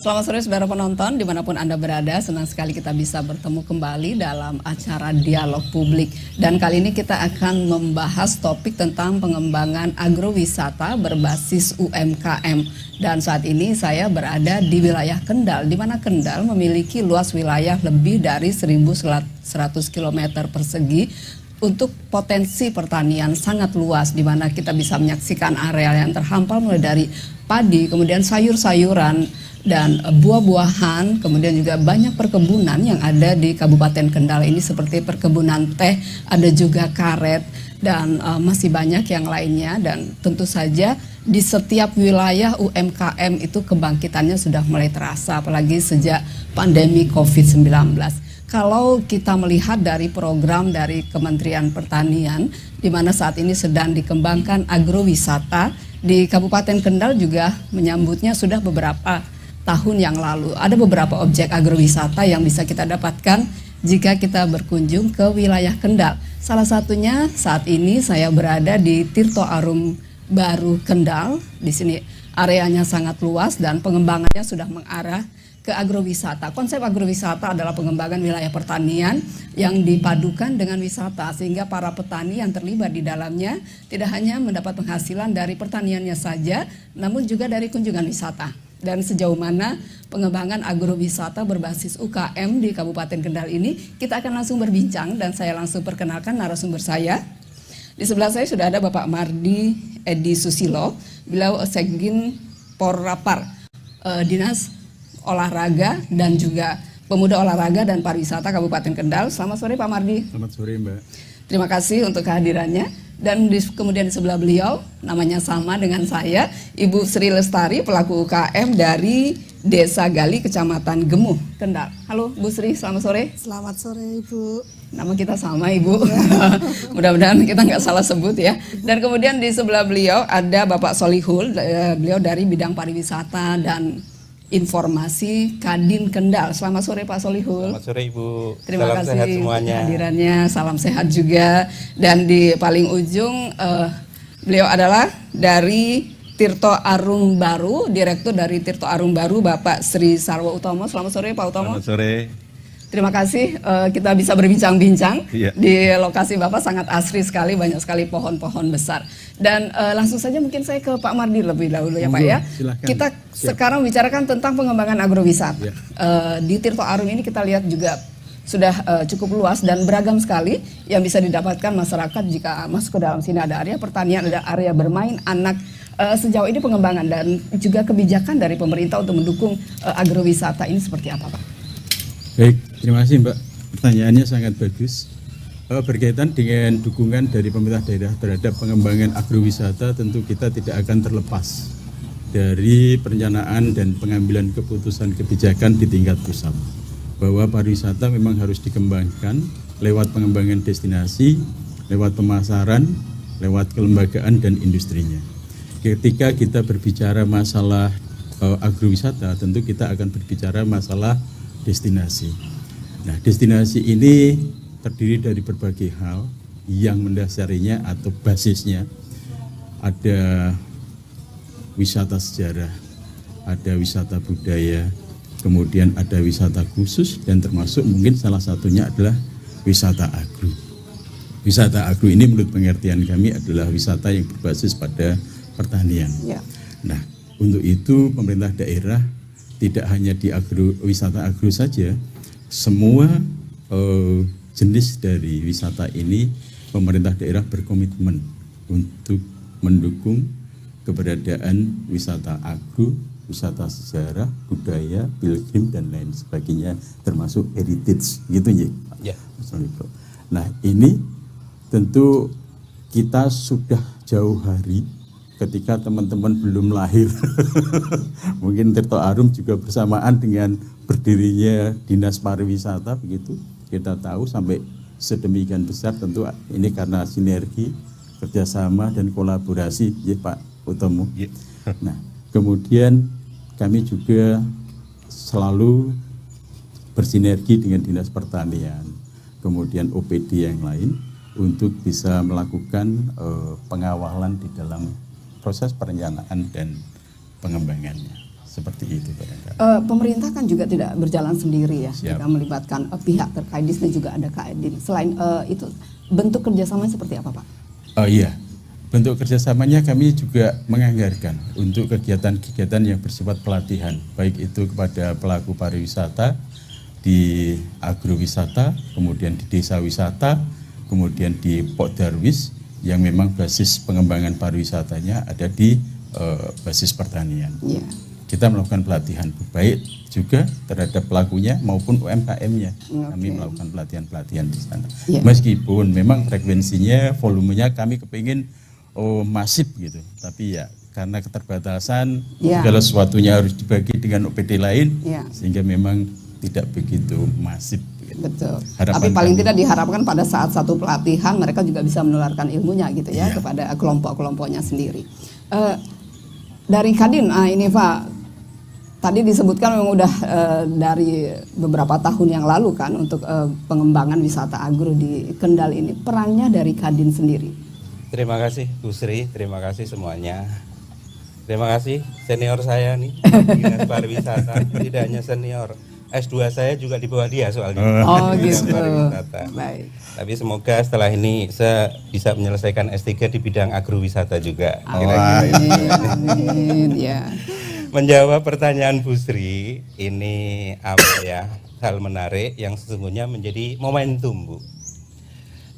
Selamat sore saudara penonton dimanapun Anda berada, senang sekali kita bisa bertemu kembali dalam acara Dialog Publik. Dan kali ini kita akan membahas topik tentang pengembangan agrowisata berbasis UMKM. Dan saat ini saya berada di wilayah Kendal, di mana Kendal memiliki luas wilayah lebih dari 1.100 km persegi untuk potensi pertanian sangat luas, di mana kita bisa menyaksikan area yang terhampar mulai dari padi, kemudian sayur-sayuran, dan buah-buahan, kemudian juga banyak perkebunan yang ada di Kabupaten Kendal ini seperti perkebunan teh, ada juga karet, dan masih banyak yang lainnya. Dan tentu saja di setiap wilayah UMKM itu kebangkitannya sudah mulai terasa, apalagi sejak pandemi COVID-19. Kalau kita melihat dari program dari Kementerian Pertanian, di mana saat ini sedang dikembangkan agrowisata, di Kabupaten Kendal juga menyambutnya sudah beberapa tahun yang lalu. Ada beberapa objek agrowisata yang bisa kita dapatkan jika kita berkunjung ke wilayah Kendal. Salah satunya saat ini saya berada di Tirto Arum Baru Kendal. Di sini areanya sangat luas dan pengembangannya sudah mengarah ke agrowisata. Konsep agrowisata adalah pengembangan wilayah pertanian yang dipadukan dengan wisata, sehingga para petani yang terlibat di dalamnya tidak hanya mendapat penghasilan dari pertaniannya saja, namun juga dari kunjungan wisata. Dan sejauh mana pengembangan agrowisata berbasis UKM di Kabupaten Kendal ini, kita akan langsung berbincang dan saya langsung perkenalkan narasumber saya. Di sebelah saya sudah ada Bapak Mardi Edi Susilo, beliau Sekjen Porrapar, Dinas Olahraga dan juga Pemuda Olahraga dan Pariwisata Kabupaten Kendal. Selamat sore Pak Mardi. Selamat sore Mbak. Terima kasih untuk kehadirannya. Dan kemudian di sebelah beliau, namanya sama dengan saya, Ibu Sri Lestari, pelaku UKM dari Desa Gali, Kecamatan Gemuh, Kendal. Halo Bu Sri, selamat sore. Selamat sore Ibu. Nama kita sama Ibu, mudah-mudahan kita nggak salah sebut ya. Dan kemudian di sebelah beliau ada Bapak Solihul, beliau dari bidang pariwisata dan informasi Kadin Kendal. Selamat sore Pak Solihul. Selamat sore Ibu. Terima salam kasih sehat semuanya. kehadirannya. Salam sehat juga. Dan di paling ujung beliau adalah dari Tirto Arum Baru, Direktur dari Tirto Arum Baru, Bapak Sri Sarwo Utomo. Selamat sore Pak Utomo. Selamat sore. Terima kasih kita bisa berbincang-bincang. Iya. Di lokasi Bapak sangat asri sekali, banyak sekali pohon-pohon besar. Dan langsung saja mungkin saya ke Pak Mardi lebih dahulu ya Pak ya. Silahkan. Kita sekarang bicarakan tentang pengembangan agrowisata. Ya. Di Tirto Arum ini kita lihat juga sudah cukup luas dan beragam sekali yang bisa didapatkan masyarakat jika masuk ke dalam sini. Ada area pertanian, ada area bermain anak. Sejauh ini pengembangan dan juga kebijakan dari pemerintah untuk mendukung agrowisata ini seperti apa Pak? Baik, terima kasih Mbak. Pertanyaannya sangat bagus. Berkaitan dengan dukungan dari pemerintah daerah terhadap pengembangan agrowisata, tentu kita tidak akan terlepas dari perencanaan dan pengambilan keputusan kebijakan di tingkat pusat. Bahwa pariwisata memang harus dikembangkan lewat pengembangan destinasi, lewat pemasaran, lewat kelembagaan dan industrinya. Ketika kita berbicara masalah agrowisata, tentu kita akan berbicara masalah destinasi. Nah, destinasi ini terdiri dari berbagai hal yang mendasarinya atau basisnya. Ada wisata sejarah, ada wisata budaya, kemudian ada wisata khusus, dan termasuk mungkin salah satunya adalah wisata agro. Wisata agro ini menurut pengertian kami adalah wisata yang berbasis pada pertanian. Ya. Nah, untuk itu pemerintah daerah tidak hanya di wisata agro saja, semua jenis dari wisata ini pemerintah daerah berkomitmen untuk mendukung keberadaan wisata agro, wisata sejarah, budaya, pilgrim dan lain sebagainya, termasuk heritage, gitu ya. Nah, ini tentu kita sudah jauh hari ketika teman-teman belum lahir. Mungkin Tirto Arum juga bersamaan dengan berdirinya Dinas Pariwisata, begitu. Kita tahu sampai sedemikian besar, tentu ini karena sinergi, kerjasama dan kolaborasi ya Pak Utomo. Nah, kemudian kami juga selalu bersinergi dengan Dinas Pertanian, kemudian OPD yang lain untuk bisa melakukan pengawalan di dalam proses perencanaan dan pengembangannya. seperti itu barangkali. Pemerintah kan juga tidak berjalan sendiri ya, Siap. jika melibatkan pihak terkait. Di sini juga ada Kadin. Selain itu, bentuk kerjasamanya seperti apa, Pak? Iya, bentuk kerjasamanya kami juga menganggarkan untuk kegiatan-kegiatan yang bersifat pelatihan, baik itu kepada pelaku pariwisata di agrowisata, kemudian di desa wisata, kemudian di Pokdarwis yang memang basis pengembangan pariwisatanya ada di basis pertanian. Yeah. Kita melakukan pelatihan baik juga terhadap pelakunya maupun UMKM-nya. Kami Okay. melakukan pelatihan-pelatihan di sana. Yeah. Meskipun memang frekuensinya, volumenya kami kepingin masif gitu. Tapi ya karena keterbatasan, Yeah. segala sesuatunya harus dibagi dengan OPD lain, Yeah. sehingga memang tidak begitu masif. Gitu. Betul. Harapan Tapi paling kami. tidak diharapkan pada saat satu pelatihan mereka juga bisa menularkan ilmunya gitu ya Iya. kepada kelompok-kelompoknya sendiri. Dari Kadin, ini Pak, tadi disebutkan memang udah dari beberapa tahun yang lalu kan untuk pengembangan wisata agro di Kendal ini. Perannya dari Kadin sendiri. Terima kasih Bu Sri, terima kasih semuanya. Terima kasih senior saya nih, Dinas Pariwisata, tidak hanya senior. S2 saya juga di bawah dia soalnya. Oh Dinas gitu. Pariwisata. Baik. Tapi semoga setelah ini saya bisa menyelesaikan S3 di bidang agrowisata juga. Amin. Ya. Menjawab pertanyaan Bu Sri, ini apa ya, hal menarik yang sesungguhnya menjadi momentum Bu.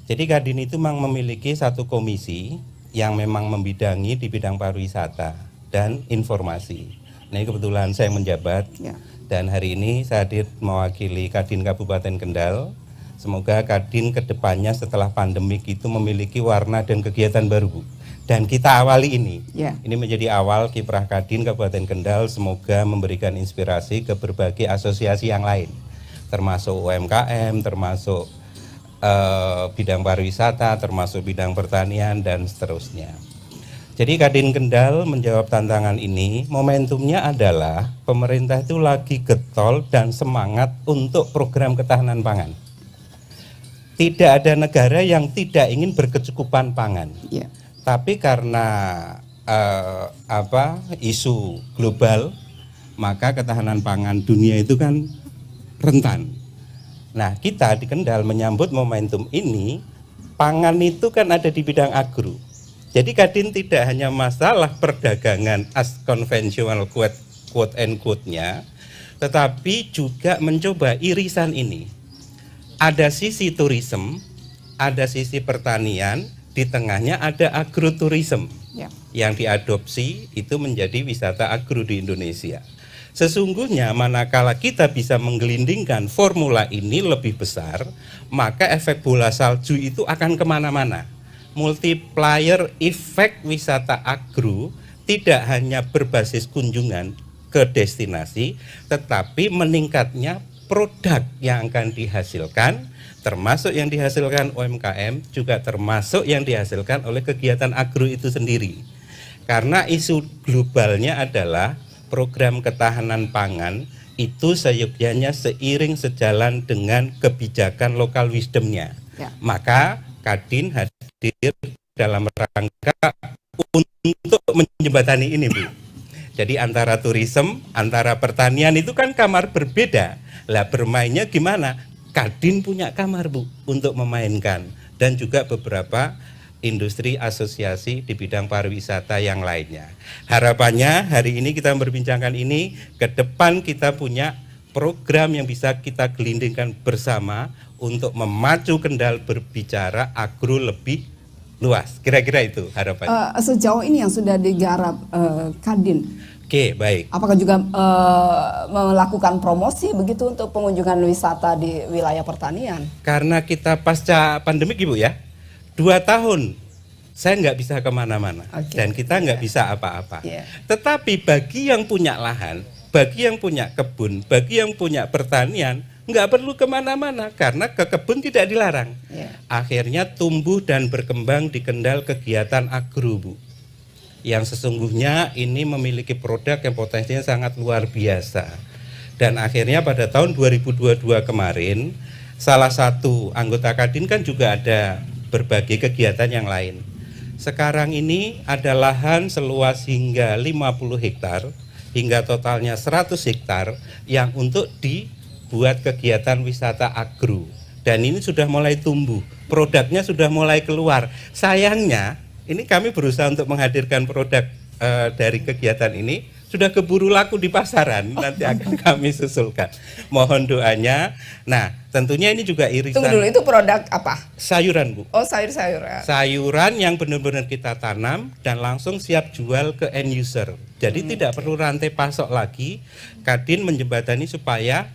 Jadi Kadin itu memang memiliki satu komisi yang memang membidangi di bidang pariwisata dan informasi. Nah ini kebetulan saya menjabat Ya. dan hari ini saya hadir mewakili Kadin Kabupaten Kendal. Semoga Kadin kedepannya setelah pandemik itu memiliki warna dan kegiatan baru Bu. Dan kita awali ini. Ya. Ini menjadi awal kiprah Kadin Kabupaten Kendal, semoga memberikan inspirasi ke berbagai asosiasi yang lain. Termasuk UMKM, termasuk bidang pariwisata, termasuk bidang pertanian dan seterusnya. Jadi Kadin Kendal menjawab tantangan ini, momentumnya adalah pemerintah itu lagi getol dan semangat untuk program ketahanan pangan. Tidak ada negara yang tidak ingin berkecukupan pangan. Ya. Tapi karena isu global, maka ketahanan pangan dunia itu kan rentan. Nah, kita di Kendal menyambut momentum ini, pangan itu kan ada di bidang agro. Jadi Kadin tidak hanya masalah perdagangan as konvensional quote and quote-nya, tetapi juga mencoba irisan ini. Ada sisi tourism, ada sisi pertanian, di tengahnya ada agroturism Ya. yang diadopsi itu menjadi wisata agro di Indonesia. Sesungguhnya manakala kita bisa menggelindingkan formula ini lebih besar, maka efek bola salju itu akan kemana-mana. Multiplier efek wisata agro tidak hanya berbasis kunjungan ke destinasi, tetapi meningkatnya produk yang akan dihasilkan, termasuk yang dihasilkan UMKM, juga termasuk yang dihasilkan oleh kegiatan agro itu sendiri. Karena isu globalnya adalah program ketahanan pangan itu seyogyanya seiring sejalan dengan kebijakan lokal wisdomnya. Ya. Maka Kadin hadir dalam rangka untuk menjembatani ini Bu. Jadi antara tourism, antara pertanian itu kan kamar berbeda. Lah bermainnya gimana? Kadin punya kamar Bu untuk memainkan, dan juga beberapa industri asosiasi di bidang pariwisata yang lainnya. Harapannya hari ini kita memperbincangkan ini, ke depan kita punya program yang bisa kita gelindingkan bersama untuk memacu Kendal berbicara agro lebih luas. Kira-kira itu harapannya. Sejauh ini yang sudah digarap Kadin, Oke, baik. apakah juga melakukan promosi begitu untuk pengunjungan wisata di wilayah pertanian? Karena kita pasca pandemik Ibu ya, 2 tahun saya nggak bisa kemana-mana. Oke. Dan kita nggak bisa apa-apa. Iya. Tetapi bagi yang punya lahan, bagi yang punya kebun, bagi yang punya pertanian, nggak perlu kemana-mana karena ke kebun tidak dilarang. Iya. Akhirnya tumbuh dan berkembang di Kendal kegiatan agro Bu, yang sesungguhnya ini memiliki produk yang potensinya sangat luar biasa. Dan akhirnya pada tahun 2022 kemarin, salah satu anggota Kadin kan juga ada berbagai kegiatan yang lain. Sekarang ini ada lahan seluas hingga 50 hektar hingga totalnya 100 hektar yang untuk dibuat kegiatan wisata agro. Dan ini sudah mulai tumbuh, produknya sudah mulai keluar. Sayangnya, ini kami berusaha untuk menghadirkan produk dari kegiatan ini, sudah keburu laku di pasaran, nanti akan kami susulkan. Mohon doanya. Nah, tentunya ini juga irisan. Tunggu dulu, itu produk apa? Sayuran, Bu. Oh, sayur-sayuran. Sayuran yang benar-benar kita tanam dan langsung siap jual ke end user. Jadi tidak perlu rantai pasok lagi. Kadin menjembatani supaya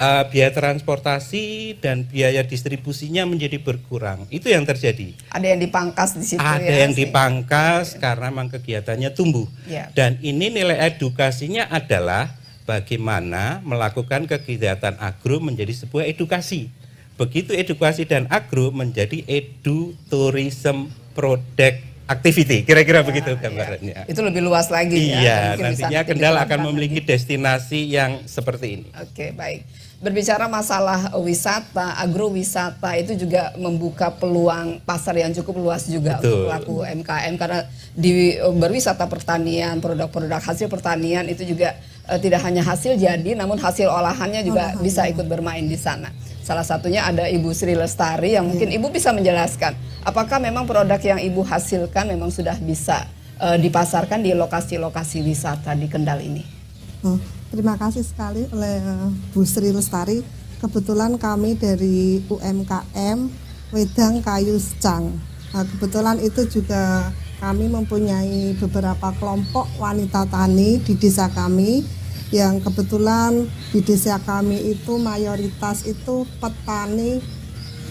biaya transportasi dan biaya distribusinya menjadi berkurang. Itu yang terjadi. Ada yang dipangkas di situ. Ada yang dipangkas karena memang kegiatannya tumbuh. Ya. Dan ini nilai edukasinya adalah bagaimana melakukan kegiatan agro menjadi sebuah edukasi. Begitu edukasi dan agro menjadi edutourism product activity, kira-kira begitu gambarannya. Itu lebih luas lagi Iya, ya. nantinya Kendal akan memiliki destinasi yang seperti ini. Oke, baik. Berbicara masalah wisata, agrowisata itu juga membuka peluang pasar yang cukup luas juga untuk pelaku UMKM, karena di berwisata pertanian, produk-produk hasil pertanian itu juga tidak hanya hasil jadi, namun hasil olahannya juga bisa ikut bermain di sana. Salah satunya ada Ibu Sri Lestari yang mungkin Ibu bisa menjelaskan apakah memang produk yang Ibu hasilkan memang sudah bisa dipasarkan di lokasi-lokasi wisata di Kendal ini. Terima kasih sekali oleh Bu Sri Lestari. Kebetulan kami dari UMKM Wedang Kayu Secang. Nah, kebetulan itu juga kami mempunyai beberapa kelompok wanita tani di desa kami, yang kebetulan di desa kami itu mayoritas itu petani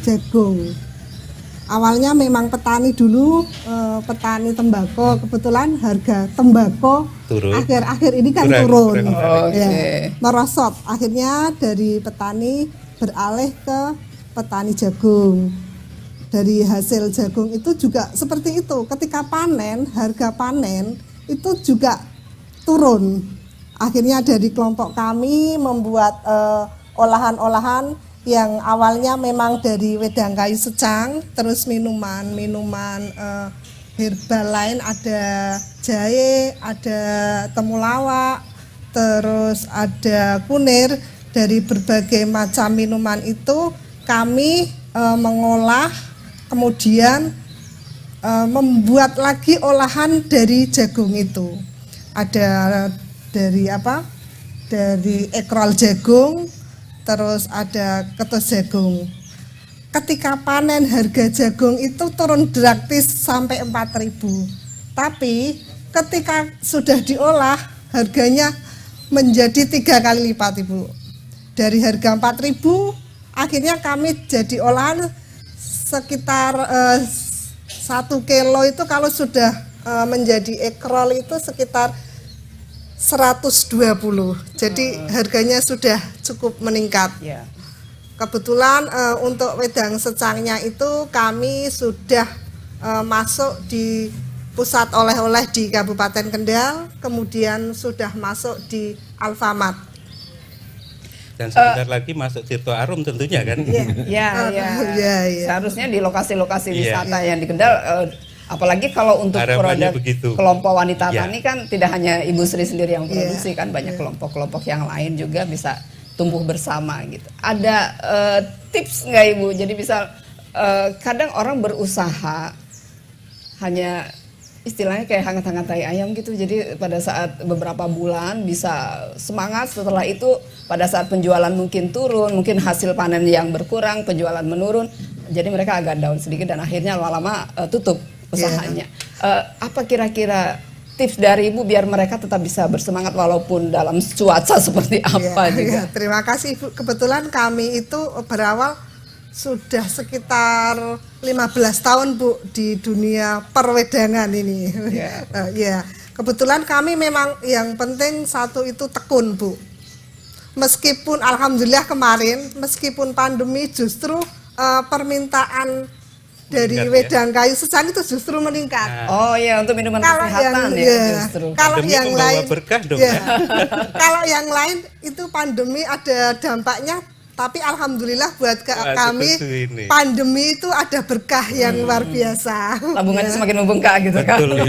jagung. Awalnya memang petani dulu, petani tembakau. Kebetulan harga tembakau akhir-akhir ini kan turun. Ya, merosot. Akhirnya dari petani beralih ke petani jagung. Dari hasil jagung itu juga seperti itu. Ketika panen, harga panen itu juga turun. Akhirnya dari kelompok kami membuat olahan-olahan yang awalnya memang dari wedang kayu secang, terus minuman herbal lain, ada jahe, ada temulawak, terus ada kunir. Dari berbagai macam minuman itu kami mengolah, kemudian membuat lagi olahan dari jagung itu. Ada dari dari ekrol jagung, terus ada ketus jagung. Ketika panen harga jagung itu turun drastis sampai 4.000. Tapi ketika sudah diolah harganya menjadi 3 kali lipat, Ibu. Dari harga 4.000 akhirnya kami jadi olahan sekitar 1 kilo itu kalau sudah menjadi ekrol itu sekitar 120. Jadi harganya sudah cukup meningkat. Ya. Kebetulan untuk wedang secangnya itu kami sudah masuk di pusat oleh-oleh di Kabupaten Kendal, kemudian sudah masuk di Alfamart. Dan sebentar lagi masuk Tirto Arum tentunya kan. Ya. Seharusnya di lokasi-lokasi wisata yang di Kendal. Apalagi kalau untuk harapannya produk begitu. Kelompok wanita tani kan tidak hanya Ibu Sri sendiri yang produksi, kan banyak kelompok-kelompok yang lain juga bisa tumbuh bersama gitu. Ada tips nggak Ibu? Jadi bisa kadang orang berusaha hanya istilahnya kayak hangat-hangat tai ayam gitu. Jadi pada saat beberapa bulan bisa semangat, setelah itu pada saat penjualan mungkin turun, mungkin hasil panen yang berkurang, penjualan menurun. Jadi mereka agak down sedikit dan akhirnya lama-lama tutup usahanya. Apa kira-kira tips dari Ibu biar mereka tetap bisa bersemangat walaupun dalam cuaca seperti apa juga? Terima kasih Ibu. Kebetulan kami itu berawal sudah sekitar 15 tahun Bu di dunia perwedangan ini. Kebetulan kami memang yang penting satu itu tekun Bu. Meskipun alhamdulillah kemarin meskipun pandemi justru permintaan dari wedang kayu secang itu justru meningkat. Oh ya, untuk minuman kesehatan justru. Kalau yang lain berkah dong kalau yang lain itu pandemi ada dampaknya Tapi alhamdulillah buat Wah, kami setuju ini. pandemi itu ada berkah yang luar biasa. Tabungannya semakin membengkak gitu kan. Betul,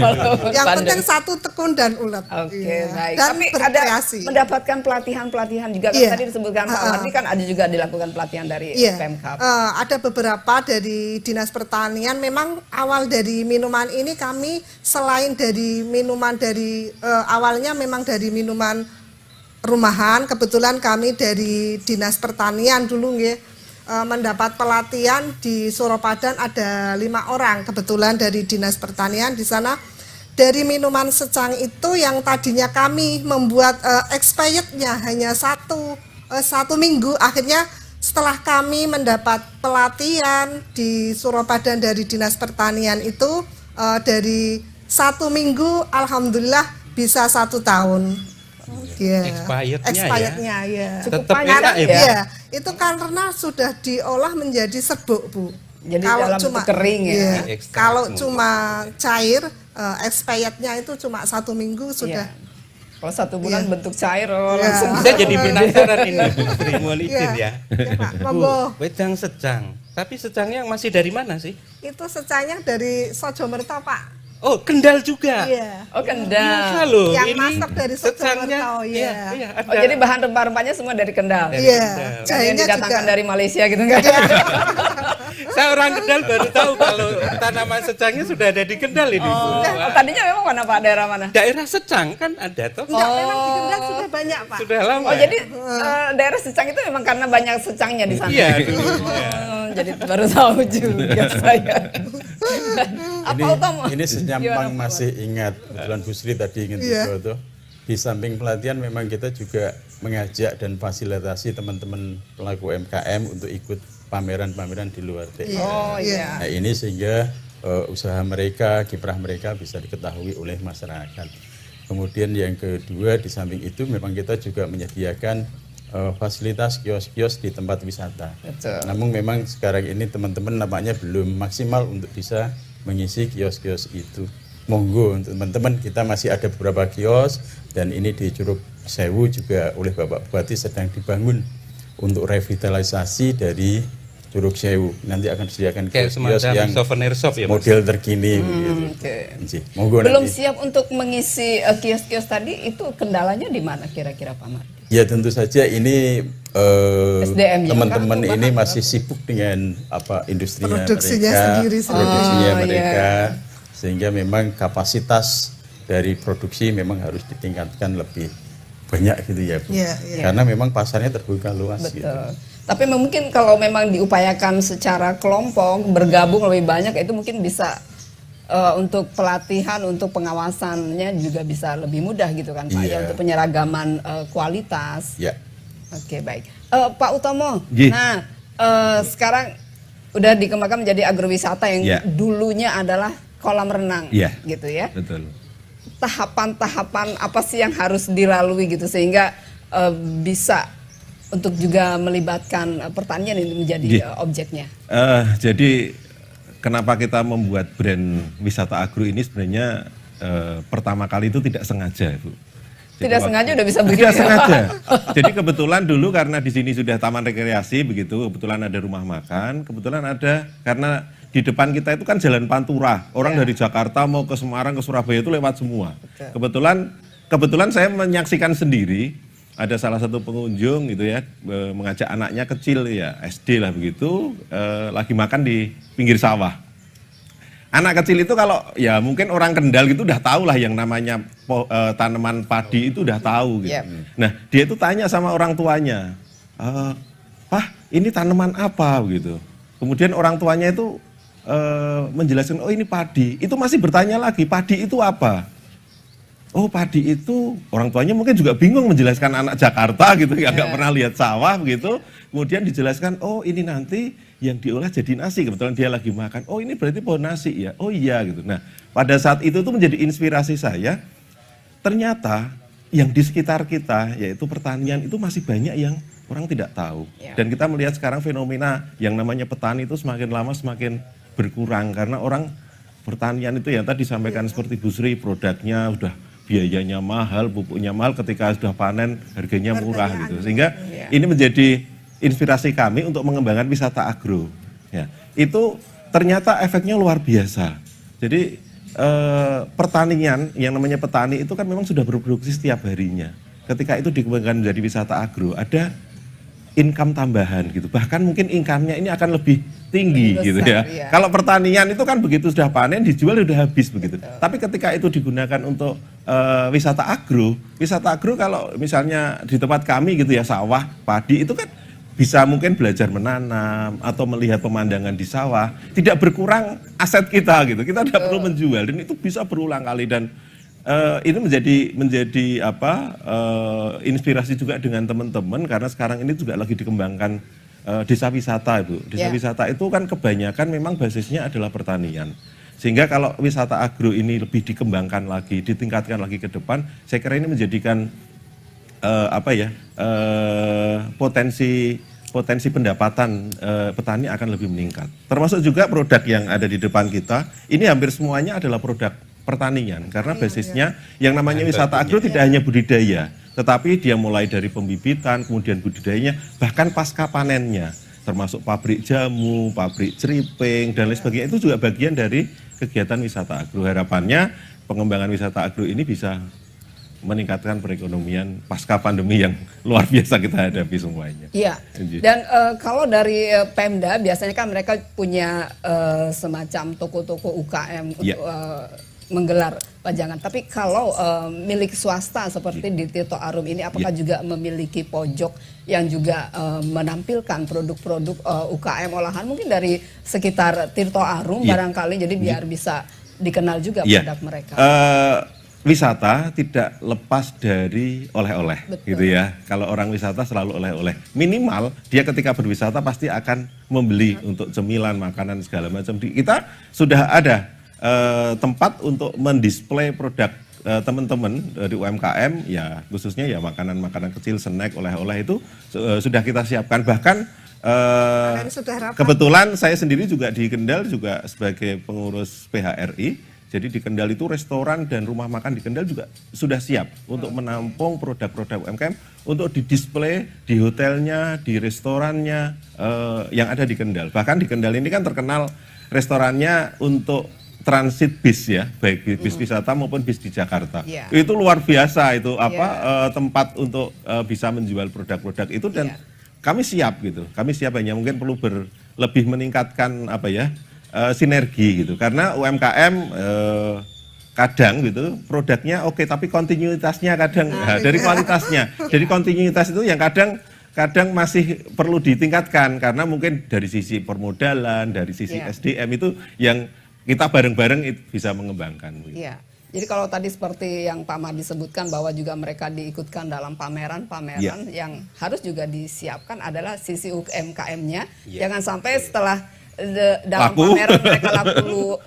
Yang Pandemi. penting satu tekun dan ulet. Oke, Iya. baik. Dan Tapi ada berkreasi. mendapatkan pelatihan juga kan Iya. tadi disebutkan Pak Mardi kan ada juga dilakukan pelatihan dari Iya, Pemkab. ada beberapa dari Dinas Pertanian. Memang awal dari minuman ini kami selain dari minuman dari awalnya memang dari minuman rumahan. Kebetulan kami dari Dinas Pertanian dulu nggih, mendapat pelatihan di Suropadan ada 5 orang kebetulan dari Dinas Pertanian di sana. Dari minuman secang itu yang tadinya kami membuat expirednya hanya satu minggu, akhirnya setelah kami mendapat pelatihan di Suropadan dari Dinas Pertanian itu dari 1 minggu alhamdulillah bisa 1 tahun. Ya. Expirednya ya. Tetap panjang enak ya, ya. Bu? Iya, itu karena sudah diolah menjadi serbuk, Bu. Jadi dalam bentuk kering ya. Iya, Ekstrak kalau semua. cuma cair, expirednya itu cuma 1 minggu sudah. Iya. Kalau 1 bulan Iya. bentuk cair Iya. langsung. Saya jadi penasaran ini, Bu Sri, mohon izin Iya. ya. Ya, Pak, Bu, monggo. wedang secang. Tapi secangnya masih dari mana sih? Itu secangnya dari Sojomerto, Pak. Oh, Kendal juga. Iya. Oh, Biasa Kendal. loh. Yang ini masak dari secangnya. Sojomerto, Iya, iya. iya, ada. Oh, jadi bahan rempah-rempahnya semua dari Kendal. Dari Iya, Kendal. Kan yang jahenya didatangkan juga. dari Malaysia gitu enggak? Saya orang Kendal baru tahu kalau tanaman secangnya sudah ada di Kendal ini, Bu. Oh, Wah, tadinya memang mana Pak, daerah mana? daerah secang kan ada toh? Enggak, memang di Kendal sudah banyak, Pak. Sudah lama. Oh, ya? jadi daerah secang itu memang karena banyak secangnya di sana. Iya, dulu. Iya. Jadi baru tahu juga saya. Apa utama? Ini senyampang Gimana, Pak? masih ingat, kebetulan Bu Sri tadi ingat Iya. juga tuh. Di samping pelatihan memang kita juga mengajak dan fasilitasi teman-teman pelaku UMKM untuk ikut pameran-pameran di luar daerah. Oh iya. Nah, ini sehingga usaha mereka, kiprah mereka bisa diketahui oleh masyarakat. Kemudian yang kedua, di samping itu memang kita juga menyediakan fasilitas kios-kios di tempat wisata. Betul. Namun memang sekarang ini teman-teman nampaknya belum maksimal untuk bisa mengisi kios-kios itu. Monggo untuk teman-teman, kita masih ada beberapa kios dan ini di Curug Sewu juga oleh Bapak Bupati sedang dibangun untuk revitalisasi dari Curug Sewu. Nanti akan disediakan Kayak kios-kios semacam yang souvenir shop ya, Mas? model terkini begitu. Oke. Nji, monggo Belum nanti. siap untuk mengisi kios-kios tadi, itu kendalanya di mana kira-kira Pak Mar? Ya tentu saja ini SDM-nya teman-teman ini masih sibuk dengan apa industrinya Produksinya mereka, sendiri. produksinya Oh, mereka, sehingga memang kapasitas dari produksi memang harus ditingkatkan lebih banyak gitu ya, Bu. Iya, iya. Karena memang pasarnya terbuka luas gitu. Betul. Tapi mungkin kalau memang diupayakan secara kelompok, bergabung lebih banyak, itu mungkin bisa untuk pelatihan, untuk pengawasannya juga bisa lebih mudah gitu kan Pak, ya, Iya. untuk penyeragaman kualitas. Ya. Oke, baik. Pak Utomo, Ji. nah sekarang udah dikembangkan menjadi agrowisata yang Ya. dulunya adalah kolam renang, Ya. gitu ya. Betul. Tahapan-tahapan apa sih yang harus dilalui gitu sehingga bisa untuk juga melibatkan pertanian ini menjadi Ji. objeknya. Jadi kenapa kita membuat brand wisata agro ini sebenarnya pertama kali itu tidak sengaja, Bu. Jadi Tidak sengaja udah bisa begini. Tidak ya, sengaja. Pak? Jadi kebetulan dulu karena di sini sudah taman rekreasi begitu, kebetulan ada rumah makan, kebetulan ada karena di depan kita itu kan jalan Pantura. Orang dari Jakarta mau ke Semarang, ke Surabaya itu lewat semua. Kebetulan saya menyaksikan sendiri ada salah satu pengunjung gitu ya mengajak anaknya kecil ya SD lah begitu lagi makan di pinggir sawah. Anak kecil itu kalau ya mungkin orang Kendal gitu udah tahu lah yang namanya tanaman padi itu udah tahu gitu. Yep. Nah dia itu tanya sama orang tuanya, Pak ini tanaman apa gitu. Kemudian orang tuanya itu menjelaskan, oh ini padi. Itu masih bertanya lagi, padi itu apa? Oh padi itu, orang tuanya mungkin juga bingung menjelaskan anak Jakarta gitu, ya nggak pernah lihat sawah begitu. Kemudian dijelaskan, oh ini nanti yang diolah jadi nasi, kebetulan dia lagi makan. Oh ini berarti pohon nasi ya, oh iya gitu. Nah pada saat itu tuh menjadi inspirasi saya, ternyata yang di sekitar kita, yaitu pertanian itu masih banyak yang orang tidak tahu. Ya. Dan kita melihat sekarang fenomena yang namanya petani itu semakin lama semakin berkurang, karena orang pertanian itu yang tadi disampaikan seperti Bu Sri, produknya udah biayanya mahal, pupuknya mahal, ketika sudah panen harganya murah gitu. Sehingga ini menjadi inspirasi kami untuk mengembangkan wisata agro. Ya, itu ternyata efeknya luar biasa. Jadi pertanian, yang namanya petani itu kan memang sudah berproduksi setiap harinya. Ketika itu dikembangkan menjadi wisata agro, ada income tambahan gitu. Bahkan mungkin income-nya ini akan lebih tinggi besar, gitu ya. iya. Kalau pertanian itu kan begitu sudah panen dijual sudah habis begitu. Tapi ketika itu digunakan untuk wisata agro kalau misalnya di tempat kami gitu ya, sawah, padi itu kan bisa mungkin belajar menanam atau melihat pemandangan di sawah, tidak berkurang aset kita gitu. Kita tidak perlu menjual dan itu bisa berulang kali dan ini menjadi inspirasi juga dengan teman-teman karena sekarang ini juga lagi dikembangkan desa wisata, Ibu. Desa wisata itu kan kebanyakan memang basisnya adalah pertanian. Sehingga kalau wisata agro ini lebih dikembangkan lagi, ditingkatkan lagi ke depan, saya kira ini menjadikan potensi pendapatan petani akan lebih meningkat. Termasuk juga produk yang ada di depan kita, ini hampir semuanya adalah produk pertanian karena basisnya yang namanya wisata agro tidak hanya budidaya, tetapi dia mulai dari pembibitan, kemudian budidayanya, bahkan pasca panennya, termasuk pabrik jamu, pabrik ceriping dan lain sebagainya, itu juga bagian dari kegiatan wisata agro. Harapannya pengembangan wisata agro ini bisa meningkatkan perekonomian pasca pandemi yang luar biasa kita hadapi semuanya. Iya. Dan kalau dari Pemda biasanya kan mereka punya semacam toko-toko UKM untuk menggelar pajangan. Tapi kalau milik swasta seperti di Tirto Arum ini, apakah juga memiliki pojok yang juga menampilkan produk-produk UKM olahan mungkin dari sekitar Tirto Arum barangkali, jadi biar bisa dikenal juga produk mereka. Wisata tidak lepas dari oleh-oleh. Betul. Gitu ya. Kalau orang wisata selalu oleh-oleh. Minimal dia ketika berwisata pasti akan membeli untuk cemilan, makanan segala macam. Kita sudah ada tempat untuk mendisplay produk teman-teman dari UMKM, ya khususnya ya makanan-makanan kecil, snack, oleh-oleh itu sudah kita siapkan. Bahkan kebetulan saya sendiri juga di Kendal juga sebagai pengurus PHRI. Jadi di Kendal itu restoran dan rumah makan di Kendal juga sudah siap untuk menampung produk-produk UMKM untuk didisplay di hotelnya, di restorannya yang ada di Kendal. Bahkan di Kendal ini kan terkenal restorannya untuk transit bis ya, baik bis wisata maupun bis di Jakarta. Itu luar biasa itu tempat untuk bisa menjual produk-produk itu dan kami siap gitu. Kami siap, hanya mungkin perlu lebih meningkatkan sinergi gitu, karena UMKM kadang gitu produknya oke, tapi kontinuitasnya kadang dari kualitasnya. Jadi kontinuitas itu yang kadang masih perlu ditingkatkan karena mungkin dari sisi permodalan, dari sisi SDM itu yang kita bareng-bareng bisa mengembangkan. Iya. Jadi kalau tadi seperti yang Pak Madi sebutkan bahwa juga mereka diikutkan dalam pameran-pameran yang harus juga disiapkan adalah sisi UMKM-nya. Jangan sampai setelah dalam pameran mereka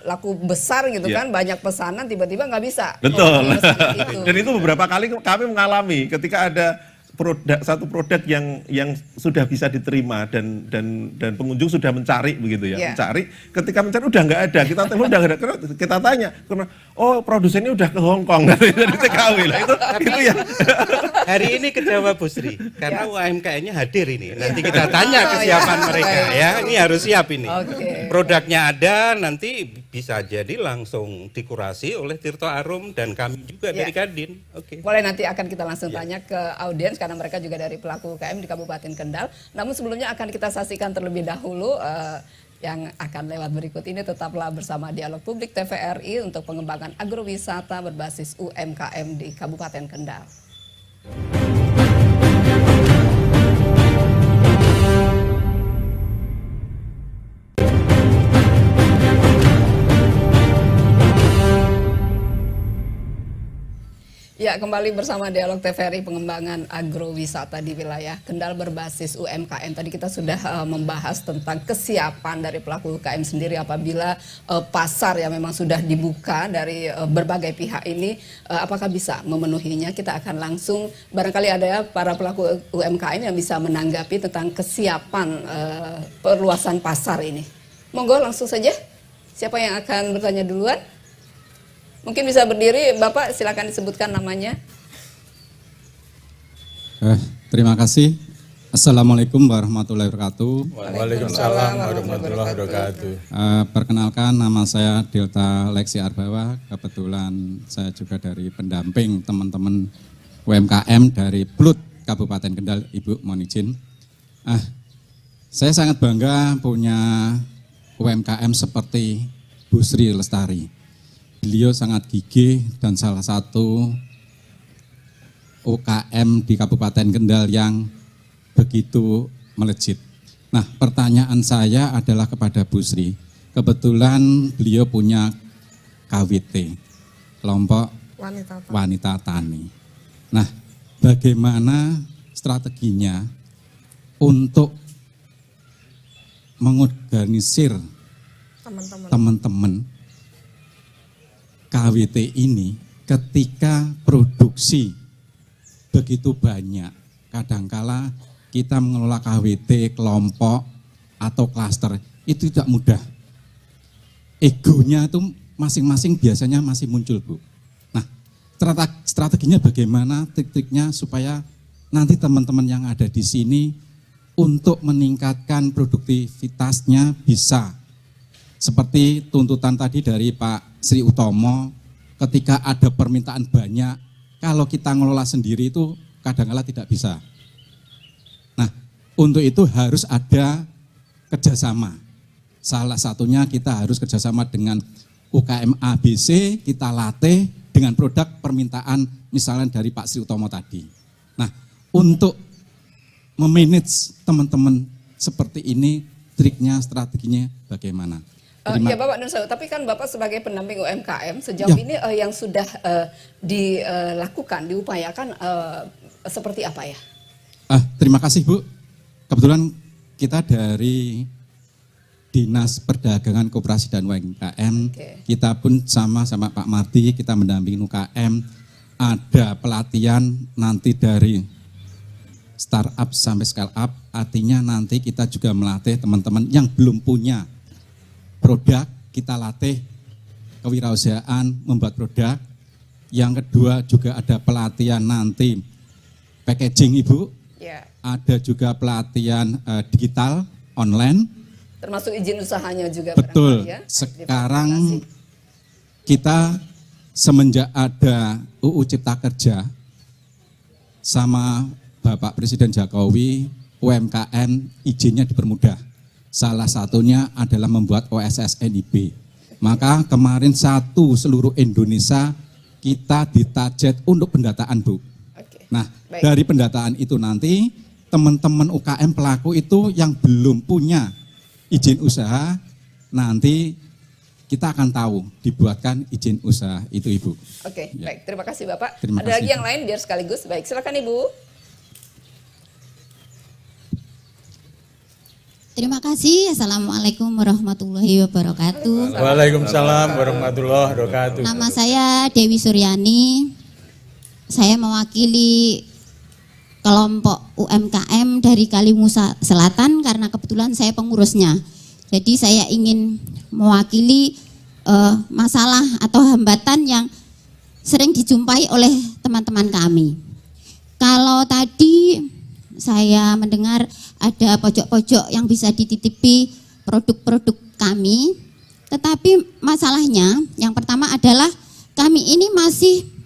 laku besar gitu kan, banyak pesanan tiba-tiba nggak bisa. Betul. Dan itu beberapa kali kami mengalami ketika ada satu produk yang sudah bisa diterima dan pengunjung sudah mencari begitu ya, mencari, ketika mencari udah nggak ada, kita telepon udah nggak ada, kita tanya, oh produsennya udah ke Hong Kong dari TKW lah itu ya. Hari ini ke Jawa Bu Sri karena UMKM-nya hadir ini. Nanti kita tanya kesiapan mereka ya. Ini harus siap ini. Produknya ada, nanti bisa jadi langsung dikurasi oleh Tirto Arum dan kami juga dari Kadin. Boleh, nanti akan kita langsung tanya ke audiens karena mereka juga dari pelaku UKM di Kabupaten Kendal. Namun sebelumnya akan kita saksikan terlebih dahulu yang akan lewat berikut ini. Tetaplah bersama Dialog Publik TVRI untuk pengembangan agrowisata berbasis UMKM di Kabupaten Kendal. Ya, kembali bersama Dialog TVRI pengembangan agrowisata di wilayah Kendal berbasis UMKM. Tadi kita sudah membahas tentang kesiapan dari pelaku UKM sendiri apabila pasar yang memang sudah dibuka dari berbagai pihak ini, apakah bisa memenuhinya. Kita akan langsung, barangkali ada para pelaku UMKM yang bisa menanggapi tentang kesiapan perluasan pasar ini. Monggo langsung saja, siapa yang akan bertanya duluan? Mungkin bisa berdiri, Bapak silakan disebutkan namanya. Terima kasih. Assalamualaikum warahmatullahi wabarakatuh. Waalaikumsalam warahmatullahi wabarakatuh. Perkenalkan, nama saya Delta Lexi Arbawa. Kebetulan saya juga dari pendamping teman-teman UMKM dari PLUT Kabupaten Kendal. Ibu mohon izin. Saya sangat bangga punya UMKM seperti Bu Sri Lestari. Beliau sangat gigih dan salah satu UKM di Kabupaten Kendal yang begitu melejit. Nah, pertanyaan saya adalah kepada Bu Sri. Kebetulan beliau punya KWT, kelompok wanita tani. Nah, bagaimana strateginya untuk mengorganisir teman-teman KWT ini ketika produksi begitu banyak? Kadangkala kita mengelola KWT, kelompok atau klaster itu tidak mudah. Egonya itu masing-masing biasanya masih muncul, Bu. Nah, strateginya bagaimana, trik-triknya supaya nanti teman-teman yang ada di sini untuk meningkatkan produktivitasnya bisa seperti tuntutan tadi dari Pak Sri Utomo, ketika ada permintaan banyak, kalau kita ngelola sendiri itu kadang-kala tidak bisa. Nah, untuk itu harus ada kerjasama. Salah satunya kita harus kerjasama dengan UKM ABC, kita latih dengan produk permintaan misalnya dari Pak Sri Utomo tadi. Nah, untuk memanage teman-teman seperti ini, triknya, strateginya bagaimana? Ya Bapak Nur Saud, tapi kan Bapak sebagai pendamping UMKM sejauh ini yang sudah dilakukan, diupayakan seperti apa ya? Terima kasih Bu. Kebetulan kita dari Dinas Perdagangan Koperasi dan UMKM, kita pun sama Pak Mardi, kita mendampingi UKM, ada pelatihan nanti dari startup sampai scale up, artinya nanti kita juga melatih teman-teman yang belum punya produk, kita latih kewirausahaan membuat produk. Yang kedua juga ada pelatihan nanti packaging Ibu, ada juga pelatihan digital online. Termasuk izin usahanya juga. Betul, ya? Sekarang kita semenjak ada UU Cipta Kerja sama Bapak Presiden Jokowi, UMKM izinnya dipermudah. Salah satunya adalah membuat OSSNIB. Maka kemarin seluruh Indonesia kita ditarget untuk pendataan, Bu. Nah, dari pendataan itu nanti teman-teman UKM pelaku itu yang belum punya izin usaha, nanti kita akan tahu dibuatkan izin usaha itu, Ibu. Oke, baik. Terima kasih Bapak. Terima Ada kasih, lagi yang lain biar sekaligus. Baik, silakan Ibu. Terima kasih. Assalamualaikum warahmatullahi wabarakatuh. Waalaikumsalam warahmatullahi wabarakatuh. Nama saya Dewi Suryani. Saya mewakili kelompok UMKM dari Kalimusa Selatan karena kebetulan saya pengurusnya. Jadi saya ingin mewakili masalah atau hambatan yang sering dijumpai oleh teman-teman kami. Kalau tadi saya mendengar ada pojok-pojok yang bisa dititipi produk-produk kami, tetapi masalahnya yang pertama adalah kami ini masih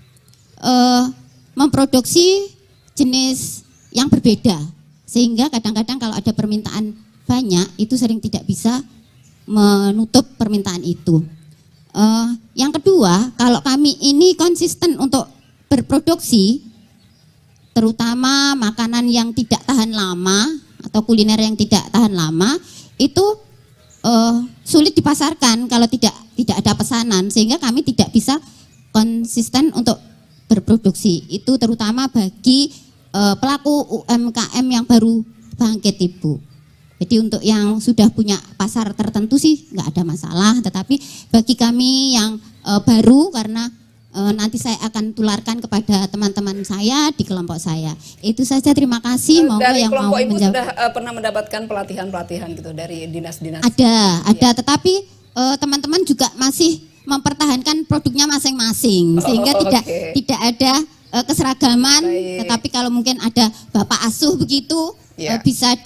memproduksi jenis yang berbeda, sehingga kadang-kadang kalau ada permintaan banyak itu sering tidak bisa menutup permintaan itu. Yang kedua, kalau kami ini konsisten untuk berproduksi, terutama makanan yang tidak tahan lama atau kuliner yang tidak tahan lama, itu sulit dipasarkan kalau tidak ada pesanan, sehingga kami tidak bisa konsisten untuk berproduksi. Itu terutama bagi pelaku UMKM yang baru bangkit, Ibu. Jadi untuk yang sudah punya pasar tertentu sih nggak ada masalah, tetapi bagi kami yang baru, karena nanti saya akan tularkan kepada teman-teman saya di kelompok saya. Itu saja, terima kasih. Monggo yang mau Ibu menjawab. sudah pernah mendapatkan pelatihan-pelatihan gitu dari dinas-dinas? Ada, tetapi teman-teman juga masih mempertahankan produknya masing-masing, sehingga tidak ada keseragaman. Tetapi kalau mungkin ada bapak asuh begitu, Ya. bisa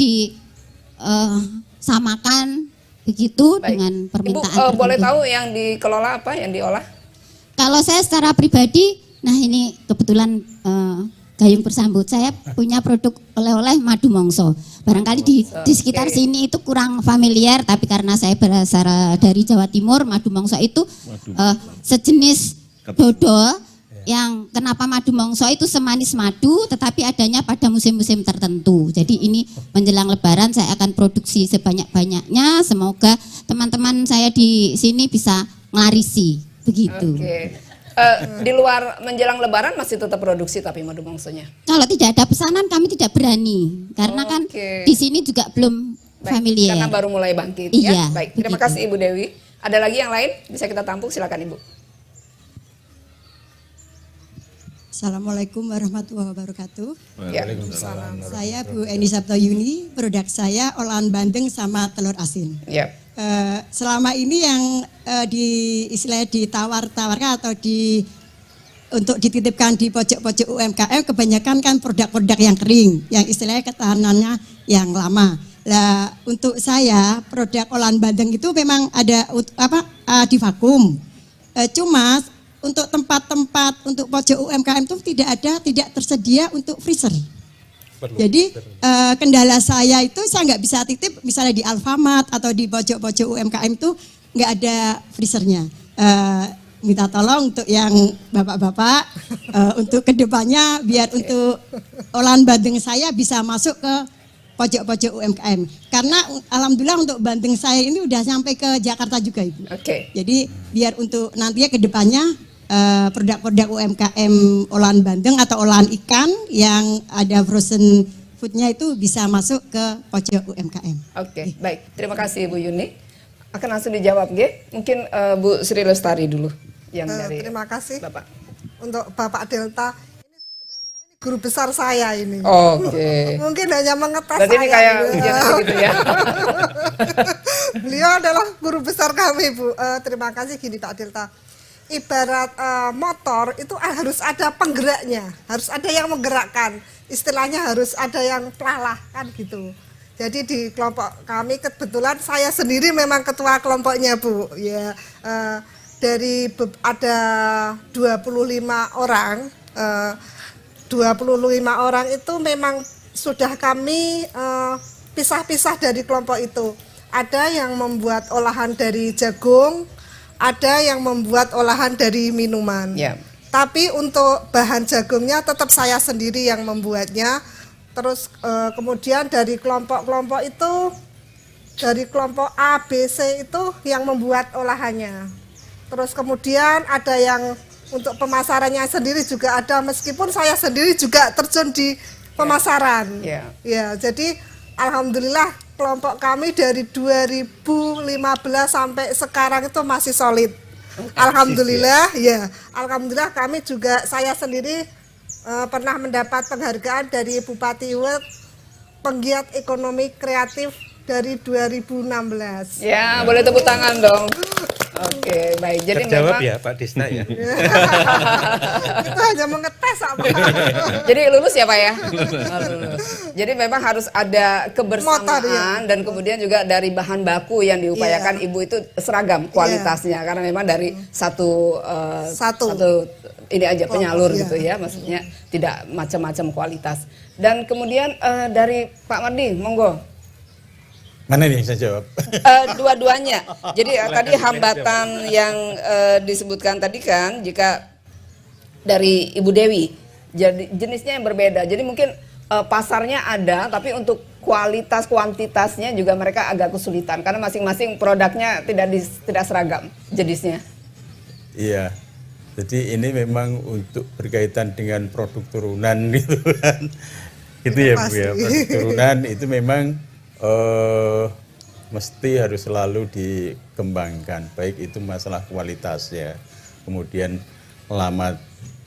disamakan begitu Baik. dengan Ibu permintaan boleh tertentu. tahu yang dikelola apa, yang diolah? Kalau saya secara pribadi, nah ini kebetulan Gayung bersambut, saya punya produk oleh-oleh madu mongso. Barangkali di sekitar Oke. sini itu kurang familiar, tapi karena saya berasal dari Jawa Timur, madu mongso itu sejenis dodol yang kenapa madu mongso itu semanis madu, tetapi adanya pada musim-musim tertentu. Jadi ini menjelang Lebaran saya akan produksi sebanyak-banyaknya. Semoga teman-teman saya di sini bisa ngelarisi begitu. Oke. Di luar menjelang Lebaran masih tetap produksi tapi madu mongsonya. Kalau tidak ada pesanan kami tidak berani karena kan Oke. di sini juga belum Baik, familiar. karena baru mulai bangkit Iya, ya. Baik, terima begitu. kasih Ibu Dewi. Ada lagi yang lain bisa kita tampung, silakan Ibu. Assalamualaikum warahmatullahi wabarakatuh. Ya. Saya Bu Eni Sabtoyuni, produk saya olahan bandeng sama telur asin. Ya. Selama ini yang istilahnya ditawar-tawarkan atau untuk dititipkan di pojok-pojok UMKM kebanyakan kan produk-produk yang kering, yang istilahnya ketahanannya yang lama. Lah untuk saya produk olahan bandeng itu memang ada di vakum. Cuma untuk tempat-tempat untuk pojok UMKM itu tidak tersedia untuk freezer. Jadi kendala saya itu saya nggak bisa titip misalnya di Alfamart atau di pojok-pojok UMKM itu nggak ada freezernya. Minta tolong untuk yang bapak-bapak untuk kedepannya biar untuk olahan bandeng saya bisa masuk ke pojok-pojok UMKM. Karena alhamdulillah untuk bandeng saya ini udah sampai ke Jakarta juga Ibu. Oke. Jadi biar untuk nantinya kedepannya produk-produk UMKM olahan bandeng atau olahan ikan yang ada frozen foodnya itu bisa masuk ke pojok UMKM. Oke, baik. Terima kasih Ibu Yuni. Akan langsung dijawab, G. Mungkin Bu Sri Lestari dulu yang dari Terima kasih Bapak. untuk Bapak Delta. Ini sebenarnya guru besar saya ini. Oke. Mungkin hanya mengetes Berarti ini saya. kayak gitu. ujian gitu ya. Beliau adalah guru besar kami, Bu. Terima kasih gini Pak Delta. Ibarat motor itu harus ada penggeraknya, harus ada yang menggerakkan. Istilahnya harus ada yang pelalah kan gitu. Jadi di kelompok kami kebetulan saya sendiri memang ketua kelompoknya, Bu. Ya, dari ada 25 orang, 25 orang itu memang sudah kami pisah-pisah dari kelompok itu. Ada yang membuat olahan dari jagung, ada yang membuat olahan dari minuman. Ya. Tapi untuk bahan jagungnya tetap saya sendiri yang membuatnya. Terus kemudian dari kelompok-kelompok itu, dari kelompok A, B, C itu yang membuat olahannya. Terus kemudian ada yang untuk pemasarannya sendiri juga ada, meskipun saya sendiri juga terjun di pemasaran. Ya. Ya, jadi alhamdulillah kelompok kami dari 2015 sampai sekarang itu masih solid. Alhamdulillah, ya. Alhamdulillah kami juga, saya sendiri pernah mendapat penghargaan dari Bupati Iwet penggiat ekonomi kreatif dari 2016. Ya, boleh tepuk tangan dong. Oke, baik. Jadi Terjawab memang ya Pak Desta ya. Itu hanya mengetes apa. jadi lulus ya Pak ya? Oh, lulus. Jadi memang harus ada kebersamaan Motor, ya. dan kemudian juga dari bahan baku yang diupayakan Ibu itu seragam kualitasnya karena memang dari satu ini aja penyalur iya. gitu ya, maksudnya tidak macam-macam kualitas. Dan kemudian dari Pak Mardi, monggo. Mana nih yang saya jawab? Dua-duanya. Jadi tadi hambatan yang disebutkan tadi kan, jika dari Ibu Dewi, jadi jenisnya yang berbeda. Jadi mungkin pasarnya ada, tapi untuk kualitas kuantitasnya juga mereka agak kesulitan karena masing-masing produknya tidak seragam jenisnya. Iya. Jadi ini memang untuk berkaitan dengan produk turunan gitu kan. Gitu ya Bu ya. Produk turunan itu memang mesti harus selalu dikembangkan, baik itu masalah kualitasnya, kemudian lama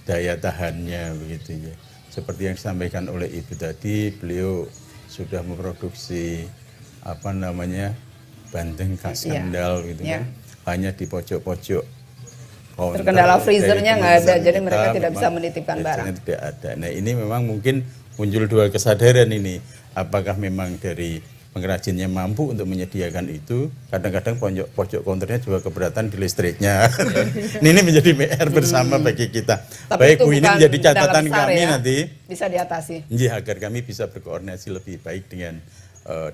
daya tahannya begitu ya. Seperti yang disampaikan oleh Ibu tadi, beliau sudah memproduksi bandeng khas Kendal gitu kan, hanya di pojok-pojok Terkendala freezernya nggak ada, jadi mereka tidak bisa menitipkan barang. Tidak ada. Nah ini memang mungkin muncul dua kesadaran ini. Apakah memang dari pengrajinnya mampu untuk menyediakan itu? Kadang-kadang pojok counternya juga keberatan di listriknya. Ini menjadi PR bersama bagi kita. Tapi Baik Bu, ini menjadi catatan besar kami ya, nanti. bisa diatasi. Ya, agar kami bisa berkoordinasi lebih baik dengan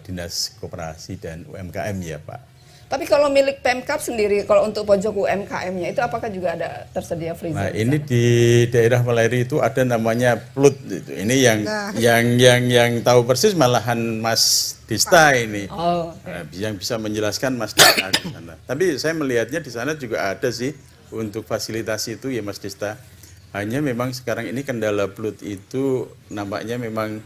Dinas Koperasi dan UMKM ya Pak. Tapi kalau milik Pemkab sendiri, kalau untuk pojok UMKM-nya itu apakah juga ada tersedia freezer? Nah, ini di daerah Weleri itu ada namanya PLUT itu. Ini yang tahu persis malahan Mas Dista ini. Oh, Nah, yang bisa menjelaskan Mas Dista di sana. Tapi saya melihatnya di sana juga ada sih untuk fasilitasi itu ya Mas Dista. Hanya memang sekarang ini kendala PLUT itu nampaknya memang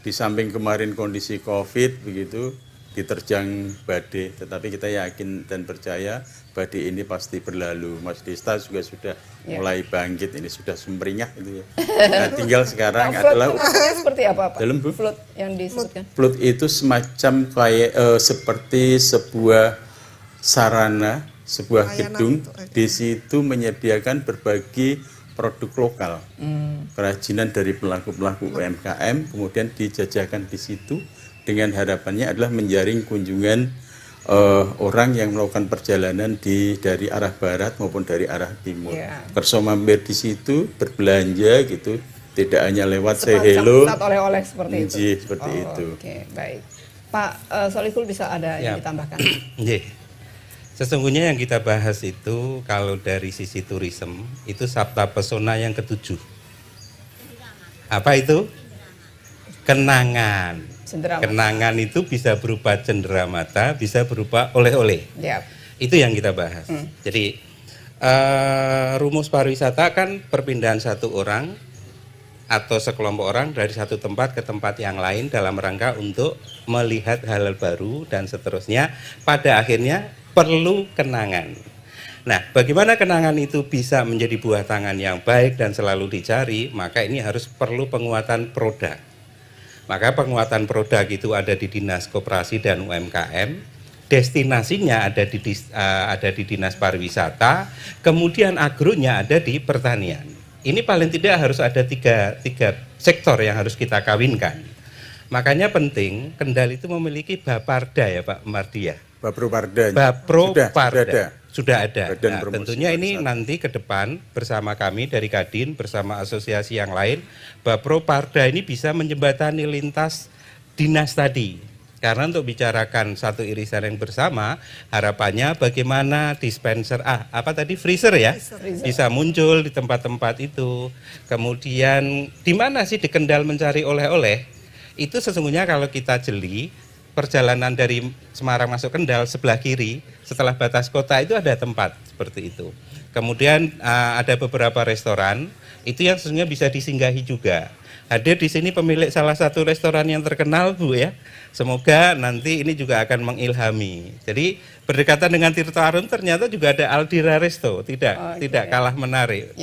di samping kemarin kondisi COVID begitu diterjang badai, tetapi kita yakin dan percaya badai ini pasti berlalu. Mas Desta juga sudah mulai bangkit, ini sudah sumringah itu ya. Nah, tinggal sekarang adalah seperti apa Pak? Dalam, Bu? Float yang disebutkan. PLUT itu semacam kayak seperti sebuah sarana, sebuah gedung, di situ menyediakan berbagai produk lokal, kerajinan dari pelaku-pelaku UMKM, kemudian dijajakan di situ dengan harapannya adalah menjaring kunjungan orang yang melakukan perjalanan dari arah barat maupun dari arah timur. Kerso mampir di situ berbelanja gitu, tidak hanya lewat say hello. Saat oleh-oleh seperti itu. Seperti itu. Oke, baik. Pak Solikul bisa ada yang ditambahkan? Sesungguhnya yang kita bahas itu kalau dari sisi turisme itu Sabta Pesona yang ke-7. Apa itu? Kenangan. Kenangan itu bisa berupa cenderamata, bisa berupa oleh-oleh. Itu yang kita bahas. Jadi rumus pariwisata kan perpindahan satu orang atau sekelompok orang dari satu tempat ke tempat yang lain dalam rangka untuk melihat hal-hal baru dan seterusnya. Pada akhirnya perlu kenangan. Nah, bagaimana kenangan itu bisa menjadi buah tangan yang baik dan selalu dicari, maka ini harus perlu penguatan produk. Maka penguatan produk itu ada di Dinas Koperasi dan UMKM, destinasinya ada di Dinas Pariwisata, kemudian agronya ada di pertanian. Ini paling tidak harus ada tiga sektor yang harus kita kawinkan. Makanya penting Kendal itu memiliki Baparda ya Pak Mardia. Baproparda. Baproparda. Sudah ada. Badan Nah, Promosi tentunya ini nanti ke depan bersama kami dari Kadin bersama asosiasi yang lain, Baproparda ini bisa menjembatani lintas dinas tadi. Karena untuk bicarakan satu irisan yang bersama, harapannya bagaimana dispenser freezer ya, bisa muncul di tempat-tempat itu. Kemudian di mana sih di Kendal mencari oleh-oleh? Itu sesungguhnya kalau kita jeli, perjalanan dari Semarang masuk Kendal sebelah kiri setelah batas kota itu ada tempat seperti itu. Kemudian ada beberapa restoran itu yang sesungguhnya bisa disinggahi juga. Hadir di sini pemilik salah satu restoran yang terkenal Bu ya. Semoga nanti ini juga akan mengilhami. Jadi berdekatan dengan Tirto Arun ternyata juga ada Aldira Resto, tidak kalah menarik.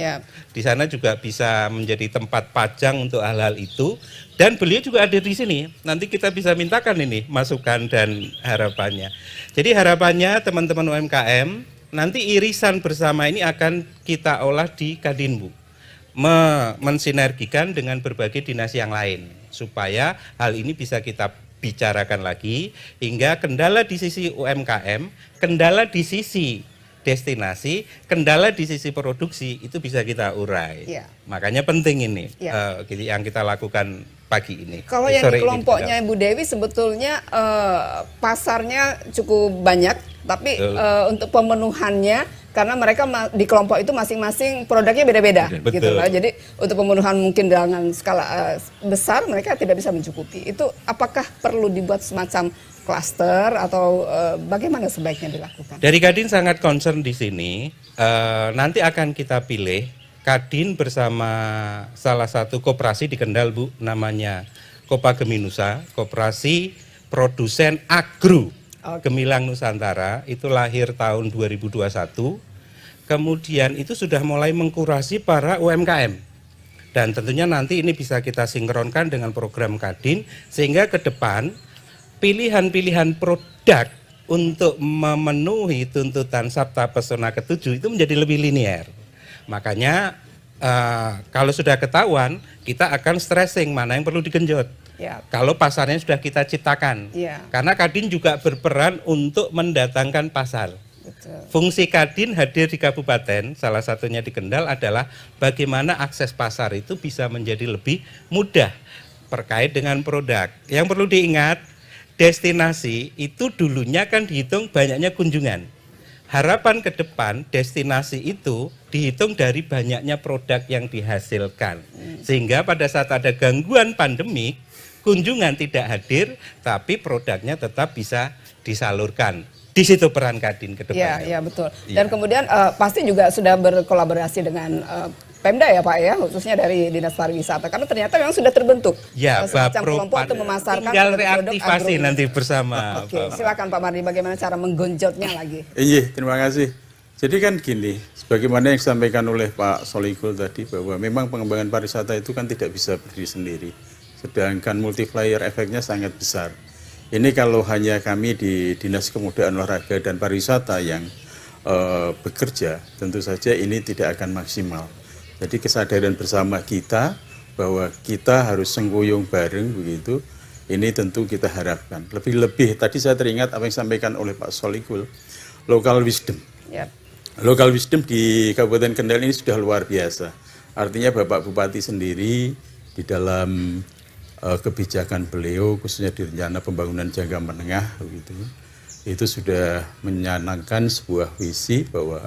Di sana juga bisa menjadi tempat pajang untuk hal-hal itu. Dan beliau juga ada di sini. Nanti kita bisa mintakan ini masukan dan harapannya. Jadi harapannya teman-teman UMKM nanti irisan bersama ini akan kita olah di Kadin Bu. Mensinergikan dengan berbagai dinas yang lain supaya hal ini bisa kita bicarakan lagi hingga kendala di sisi UMKM, kendala di sisi destinasi, kendala di sisi produksi itu bisa kita urai. Makanya penting ini yang kita lakukan pagi ini. Kalau yang di kelompoknya Ibu Dewi sebetulnya pasarnya cukup banyak, tapi untuk pemenuhannya karena mereka di kelompok itu masing-masing produknya beda-beda gitu lah. Jadi untuk pemenuhan mungkin dengan skala besar mereka tidak bisa mencukupi. Itu apakah perlu dibuat semacam klaster atau bagaimana sebaiknya dilakukan? Dari Kadin sangat concern di sini. Nanti akan kita pilih Kadin bersama salah satu koperasi di Kendal Bu, namanya Kopa Geminusa, Koperasi Produsen Agro. Gemilang Nusantara itu lahir tahun 2021, kemudian itu sudah mulai mengkurasi para UMKM dan tentunya nanti ini bisa kita sinkronkan dengan program Kadin sehingga ke depan pilihan-pilihan produk untuk memenuhi tuntutan Sabta Pesona ke-7 itu menjadi lebih linier. Makanya kalau sudah ketahuan, kita akan stressing mana yang perlu digenjot. Ya. Kalau pasarnya sudah kita ciptakan. Ya. Karena Kadin juga berperan untuk mendatangkan pasar. Betul. Fungsi Kadin hadir di kabupaten, salah satunya di Kendal adalah bagaimana akses pasar itu bisa menjadi lebih mudah terkait dengan produk. Yang perlu diingat, destinasi itu dulunya kan dihitung banyaknya kunjungan. Harapan ke depan destinasi itu dihitung dari banyaknya produk yang dihasilkan. Sehingga pada saat ada gangguan pandemik, kunjungan tidak hadir, tapi produknya tetap bisa disalurkan. Di situ peran Kadin ke depannya. Iya, betul. Dan kemudian pasti juga sudah berkolaborasi dengan Pemda ya Pak ya, khususnya dari Dinas Pariwisata, karena ternyata memang sudah terbentuk Ya, semacam Bapro kelompok untuk memasarkan tinggal produk-produk reaktivasi agro. nanti bersama. Oke, silakan Pak Mardi, bagaimana cara menggonjotnya lagi? Iya, terima kasih. Jadi kan gini, sebagaimana yang disampaikan oleh Pak Solikul tadi, bahwa memang pengembangan pariwisata itu kan tidak bisa berdiri sendiri. Sedangkan multiplier efeknya sangat besar. Ini kalau hanya kami di Dinas Kemudaan Olahraga dan Pariwisata yang bekerja, tentu saja ini tidak akan maksimal. Jadi kesadaran bersama kita bahwa kita harus sengguyung bareng begitu, ini tentu kita harapkan. Lebih-lebih, tadi saya teringat apa yang disampaikan oleh Pak Solikul, local wisdom. Ya. Local wisdom di Kabupaten Kendal ini sudah luar biasa. Artinya Bapak Bupati sendiri di dalam kebijakan beliau, khususnya di rencana pembangunan jangka menengah begitu, itu sudah menyanangkan sebuah visi bahwa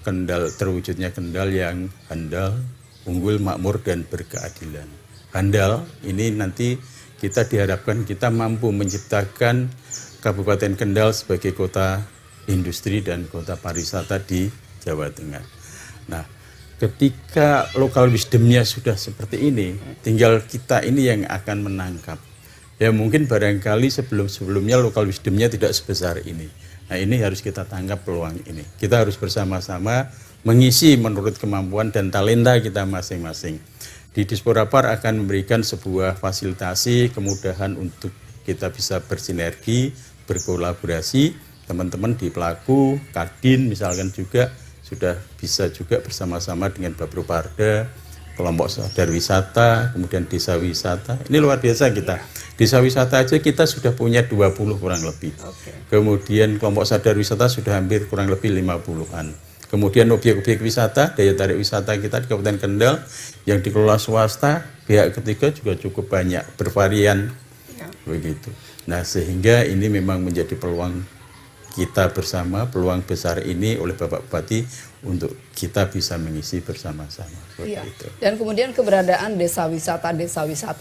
Kendal, terwujudnya Kendal yang handal, unggul, makmur, dan berkeadilan. Handal ini nanti kita diharapkan kita mampu menciptakan Kabupaten Kendal sebagai kota industri dan kota pariwisata di Jawa Tengah. Nah, ketika local wisdomnya sudah seperti ini, tinggal kita ini yang akan menangkap. Ya mungkin barangkali sebelum-sebelumnya local wisdomnya tidak sebesar ini. Nah ini harus kita tangkap peluang ini. Kita harus bersama-sama mengisi menurut kemampuan dan talenta kita masing-masing. Di Disporapar akan memberikan sebuah fasilitasi, kemudahan untuk kita bisa bersinergi, berkolaborasi. Teman-teman di pelaku, Kadin misalkan juga sudah bisa juga bersama-sama dengan Bapro Parda, kelompok sadar wisata, kemudian desa wisata. Ini luar biasa kita. Desa wisata aja kita sudah punya 20 kurang lebih. Kemudian kelompok sadar wisata sudah hampir kurang lebih 50-an. Kemudian objek-objek wisata, daya tarik wisata kita di Kabupaten Kendal yang dikelola swasta, pihak ketiga juga cukup banyak, bervarian. Begitu. Nah, sehingga ini memang menjadi peluang kita bersama, peluang besar ini oleh Bapak Bupati untuk kita bisa mengisi bersama-sama. Iya. Dan kemudian keberadaan desa wisata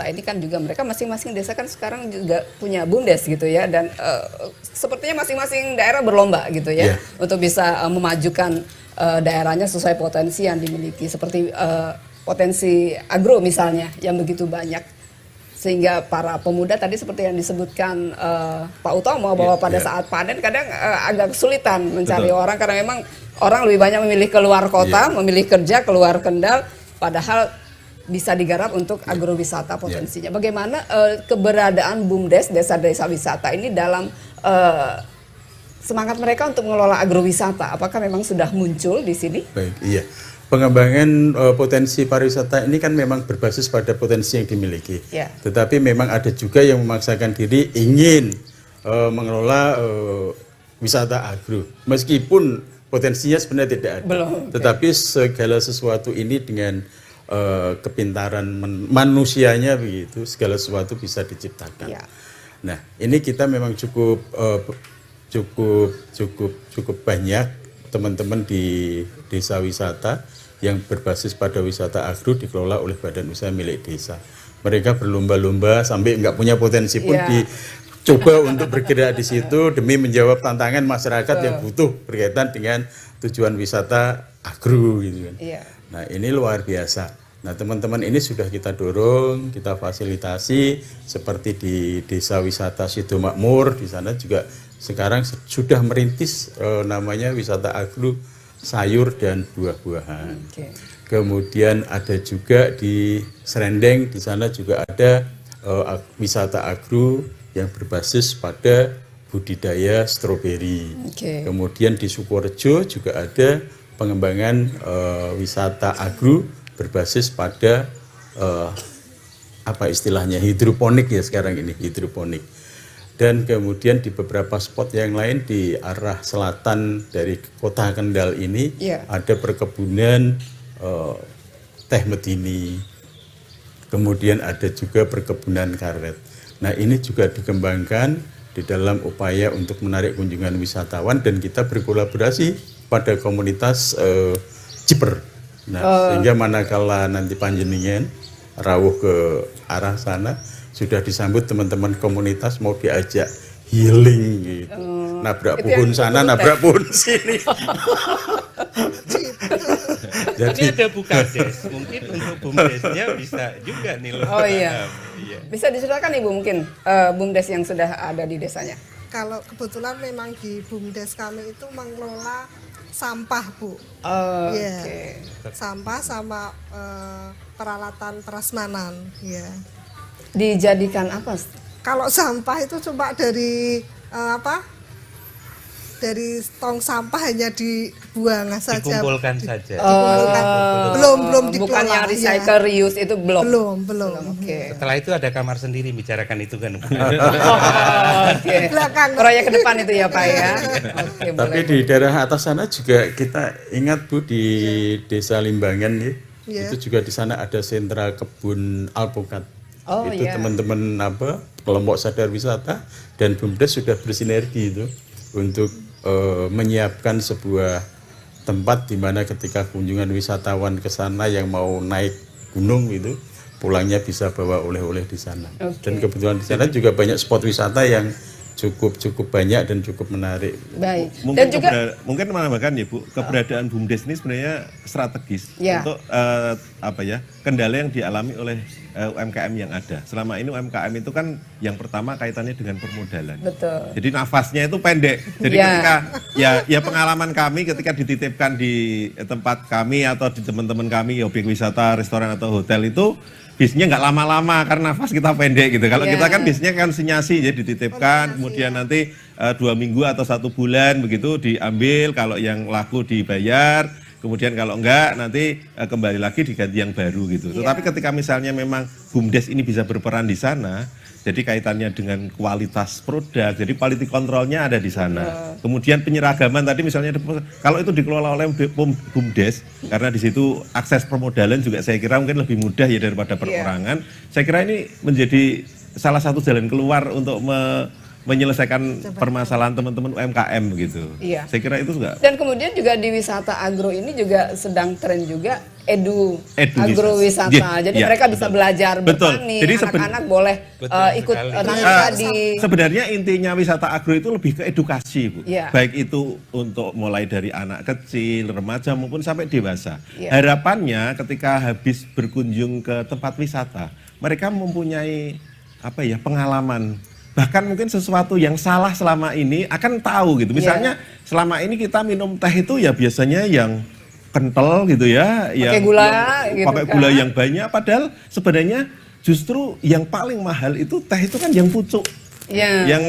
ini kan juga mereka masing-masing desa kan sekarang juga punya BUMDes gitu ya, dan sepertinya masing-masing daerah berlomba gitu ya, untuk bisa memajukan daerahnya sesuai potensi yang dimiliki, seperti potensi agro misalnya yang begitu banyak. Sehingga para pemuda tadi seperti yang disebutkan Pak Utomo bahwa pada saat panen kadang agak kesulitan mencari orang, karena memang orang lebih banyak memilih keluar kota, memilih kerja keluar Kendal, padahal bisa digarap untuk agrowisata potensinya. Bagaimana keberadaan BUMDes, desa-desa wisata ini dalam semangat mereka untuk mengelola agrowisata? Apakah memang sudah muncul di sini? Baik, iya. Pengembangan potensi pariwisata ini kan memang berbasis pada potensi yang dimiliki. Tetapi memang ada juga yang memaksakan diri ingin mengelola wisata agro. Meskipun potensinya sebenarnya tidak ada. Tetapi segala sesuatu ini dengan kepintaran manusianya begitu, segala sesuatu bisa diciptakan. Nah, ini kita memang cukup banyak teman-teman di desa wisata yang berbasis pada wisata agro dikelola oleh badan usaha milik desa. Mereka berlomba-lomba sampai nggak punya potensi pun dicoba untuk bergerak di situ demi menjawab tantangan masyarakat yang butuh berkaitan dengan tujuan wisata agro gitu kan. Nah ini luar biasa. Nah teman-teman ini sudah kita dorong, kita fasilitasi seperti di desa wisata Sido Makmur, di sana juga sekarang sudah merintis namanya wisata agro sayur dan buah-buahan. Kemudian ada juga di Serendeng, di sana juga ada wisata agro yang berbasis pada budidaya stroberi. Kemudian di Sukorejo juga ada pengembangan wisata agro berbasis pada apa istilahnya hidroponik ya sekarang ini, hidroponik. Dan kemudian di beberapa spot yang lain di arah selatan dari kota Kendal ini ada perkebunan teh medini, kemudian ada juga perkebunan karet. Nah ini juga dikembangkan di dalam upaya untuk menarik kunjungan wisatawan dan kita berkolaborasi pada komunitas Ciper. Nah sehingga manakala nanti panjenengan rawuh ke arah sana sudah disambut teman-teman komunitas mau diajak healing gitu. Nabrak pohon sana, nabrak pohon sini. Jadi ada Bukades, mungkin untuk BUMDesnya bisa juga nih. Oh iya. Bisa diceritakan Ibu mungkin BUMDes yang sudah ada di desanya? Kalau kebetulan memang di BUMDes kami itu mengelola sampah, Bu. Iya. Sampah sama peralatan prasmanan, ya. Dijadikan apa? Kalau sampah itu cuma dari dari tong sampah hanya dibuang saja. Dikumpulkan saja. Belum dikelola. Bukan yang recycle, reuse itu belum. Belum. Oke. Setelah itu ada kamar sendiri bicarakan itu kan. Oke. Proyek ke depan itu ya Pak ya. Oke, Tapi boleh. di daerah atas sana juga kita ingat Bu di Desa Limbangan ya. Itu juga di sana ada sentra kebun alpukat. Itu teman-teman kelompok sadar wisata dan BUMDes sudah bersinergi itu untuk menyiapkan sebuah tempat di mana ketika kunjungan wisatawan ke sana yang mau naik gunung itu pulangnya bisa bawa oleh-oleh di sana. Dan kebetulan di sana juga banyak spot wisata yang cukup banyak dan cukup menarik. Baik. Mungkin Dan juga mungkin menambahkan ya Bu, keberadaan BUMDes ini sebenarnya strategis untuk kendala yang dialami oleh UMKM yang ada. Selama ini UMKM itu kan yang pertama kaitannya dengan permodalan. betul. Jadi nafasnya itu pendek. Jadi ketika ya pengalaman kami ketika dititipkan di tempat kami atau di teman-teman kami objek wisata, restoran atau hotel itu bisnya nggak lama-lama karena nafas kita pendek gitu. Kalau kita kan bisnya kan sinyasi ya dititipkan, kemudian nanti 2 minggu atau 1 bulan begitu diambil, kalau yang laku dibayar, kemudian kalau enggak nanti kembali lagi diganti yang baru gitu. Tetapi ketika misalnya memang BUMDes ini bisa berperan di sana, jadi kaitannya dengan kualitas produk, jadi quality controlnya ada di sana. Kemudian penyeragaman tadi misalnya kalau itu dikelola oleh BUMDes, karena di situ akses permodalan juga saya kira mungkin lebih mudah ya daripada perorangan. Saya kira ini menjadi salah satu jalan keluar untuk menyelesaikan permasalahan teman-teman UMKM begitu. Iya. Saya kira itu juga. Dan kemudian juga di wisata agro ini juga sedang tren juga agrowisata. Jadi mereka bisa belajar bertani, jadi anak-anak boleh ikut tadi. Sebenarnya intinya wisata agro itu lebih ke edukasi, Bu. Baik itu untuk mulai dari anak kecil, remaja maupun sampai dewasa. Harapannya ketika habis berkunjung ke tempat wisata, mereka mempunyai pengalaman. Bahkan mungkin sesuatu yang salah selama ini akan tahu gitu. Misalnya selama ini kita minum teh itu ya biasanya yang kental gitu ya, pakai gula, pakai gula yang banyak. Padahal sebenarnya justru yang paling mahal itu teh itu kan yang pucuk, yang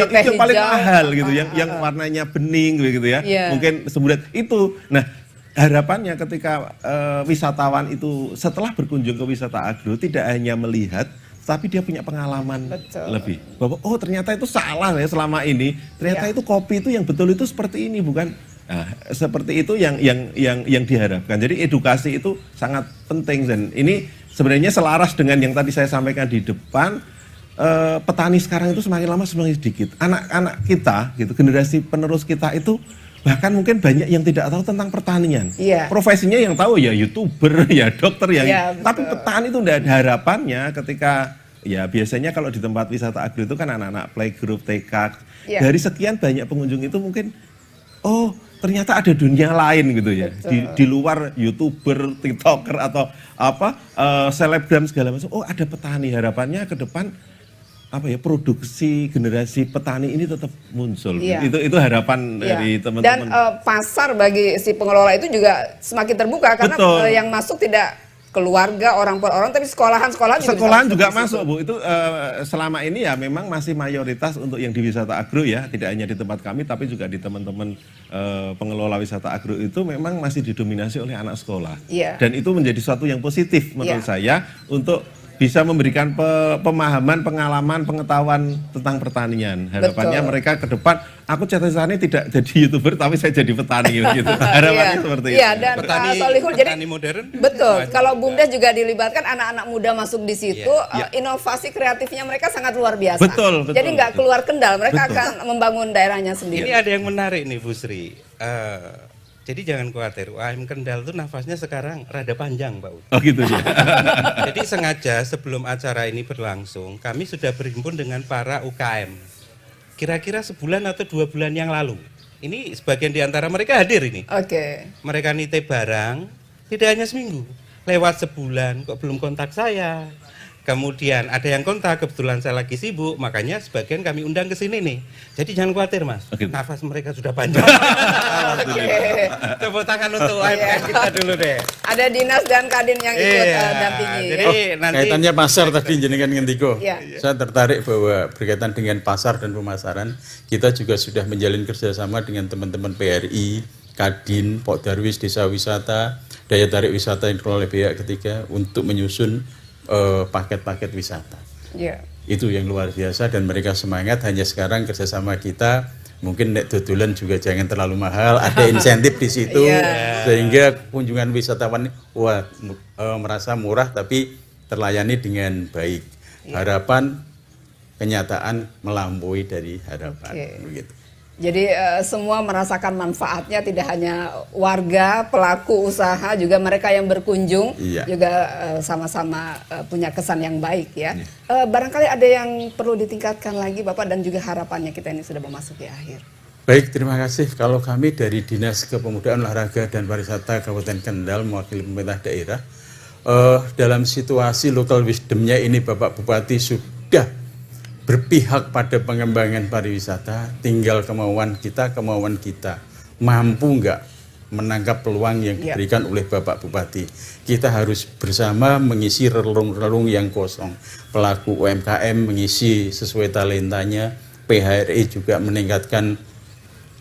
itu paling mahal gitu, yang warnanya bening gitu ya. Mungkin sebulan itu. Nah harapannya ketika wisatawan itu setelah berkunjung ke wisata agro tidak hanya melihat, tapi dia punya pengalaman lebih. Bahwa ternyata itu salah ya selama ini. Ternyata itu kopi itu yang betul itu seperti ini bukan. Nah, seperti itu yang diharapkan. Jadi edukasi itu sangat penting dan ini sebenarnya selaras dengan yang tadi saya sampaikan di depan. Petani sekarang itu semakin lama semakin sedikit. Anak-anak kita gitu, generasi penerus kita itu bahkan mungkin banyak yang tidak tahu tentang pertanian. Profesinya yang tahu ya YouTuber, ya dokter, tapi petani itu tidak ada harapannya ketika ya biasanya kalau di tempat wisata agro itu kan anak-anak playgroup, TK. Dari sekian banyak pengunjung itu mungkin ternyata ada dunia lain gitu ya. Di luar YouTuber, TikToker atau selebgram segala macam. Ada petani, harapannya ke depan produksi generasi petani ini tetap muncul. Itu harapan dari teman-teman. Dan pasar bagi si pengelola itu juga semakin terbuka karena yang masuk tidak keluarga, orang per orang, tapi sekolahan sekolahan juga masuk Bu. Itu selama ini ya memang masih mayoritas untuk yang di wisata agro ya, tidak hanya di tempat kami tapi juga di teman-teman pengelola wisata agro itu memang masih didominasi oleh anak sekolah. Dan itu menjadi suatu yang positif menurut saya untuk bisa memberikan pemahaman, pengalaman, pengetahuan tentang pertanian. Harapannya mereka ke depan, aku cita-citanya tidak jadi YouTuber tapi saya jadi petani gitu. Harapannya seperti itu. Iya, dan Solihul jadi petani modern. Betul. Kalau BUMDes juga dilibatkan anak-anak muda masuk di situ, inovasi kreatifnya mereka sangat luar biasa. Betul. Jadi nggak keluar kendal, mereka akan membangun daerahnya sendiri. Ini ada yang menarik nih Bu Sri. Jadi jangan khawatir, UKM Kendal itu nafasnya sekarang rada panjang Pak Ud. Oh gitu ya. Jadi sengaja sebelum acara ini berlangsung, kami sudah berhimpun dengan para UKM. Kira-kira sebulan atau 2 bulan yang lalu. Ini sebagian di antara mereka hadir ini. Mereka nitip barang, tidak hanya seminggu. Lewat sebulan kok belum kontak saya. Kemudian ada yang kontak, kebetulan saya lagi sibuk, makanya sebagian kami undang ke sini nih. Jadi jangan khawatir Mas, nafas mereka sudah panjang. Tepuk tangan untuk UMKM kita dulu deh. Ada Dinas dan Kadin yang ikut dampingi. Jadi nanti kaitannya pasar tadi jenengan ngendiko. Saya tertarik bahwa berkaitan dengan pasar dan pemasaran, kita juga sudah menjalin kerjasama dengan teman-teman PRI, Kadin, Pok Darwis, Desa Wisata, Daya Tarik Wisata yang dikelola oleh pihak ketiga untuk menyusun paket-paket wisata. Itu yang luar biasa dan mereka semangat. Hanya sekarang kerjasama kita mungkin nek dodolan juga jangan terlalu mahal, ada insentif di situ sehingga kunjungan wisatawan merasa murah tapi terlayani dengan baik. Harapan kenyataan melampaui dari harapan. Begitu. Jadi semua merasakan manfaatnya, tidak hanya warga, pelaku usaha, juga mereka yang berkunjung juga sama-sama punya kesan yang baik ya. Barangkali ada yang perlu ditingkatkan lagi Bapak dan juga harapannya, kita ini sudah memasuki akhir. Baik, terima kasih. Kalau kami dari Dinas Kepemudaan Olahraga dan Pariwisata Kabupaten Kendal mewakili pemerintah daerah, dalam situasi local wisdom-nya ini Bapak Bupati sudah berpihak pada pengembangan pariwisata, tinggal kemauan kita mampu nggak menangkap peluang yang diberikan oleh Bapak Bupati. Kita harus bersama mengisi relung-relung yang kosong. Pelaku UMKM mengisi sesuai talentanya, PHRI juga meningkatkan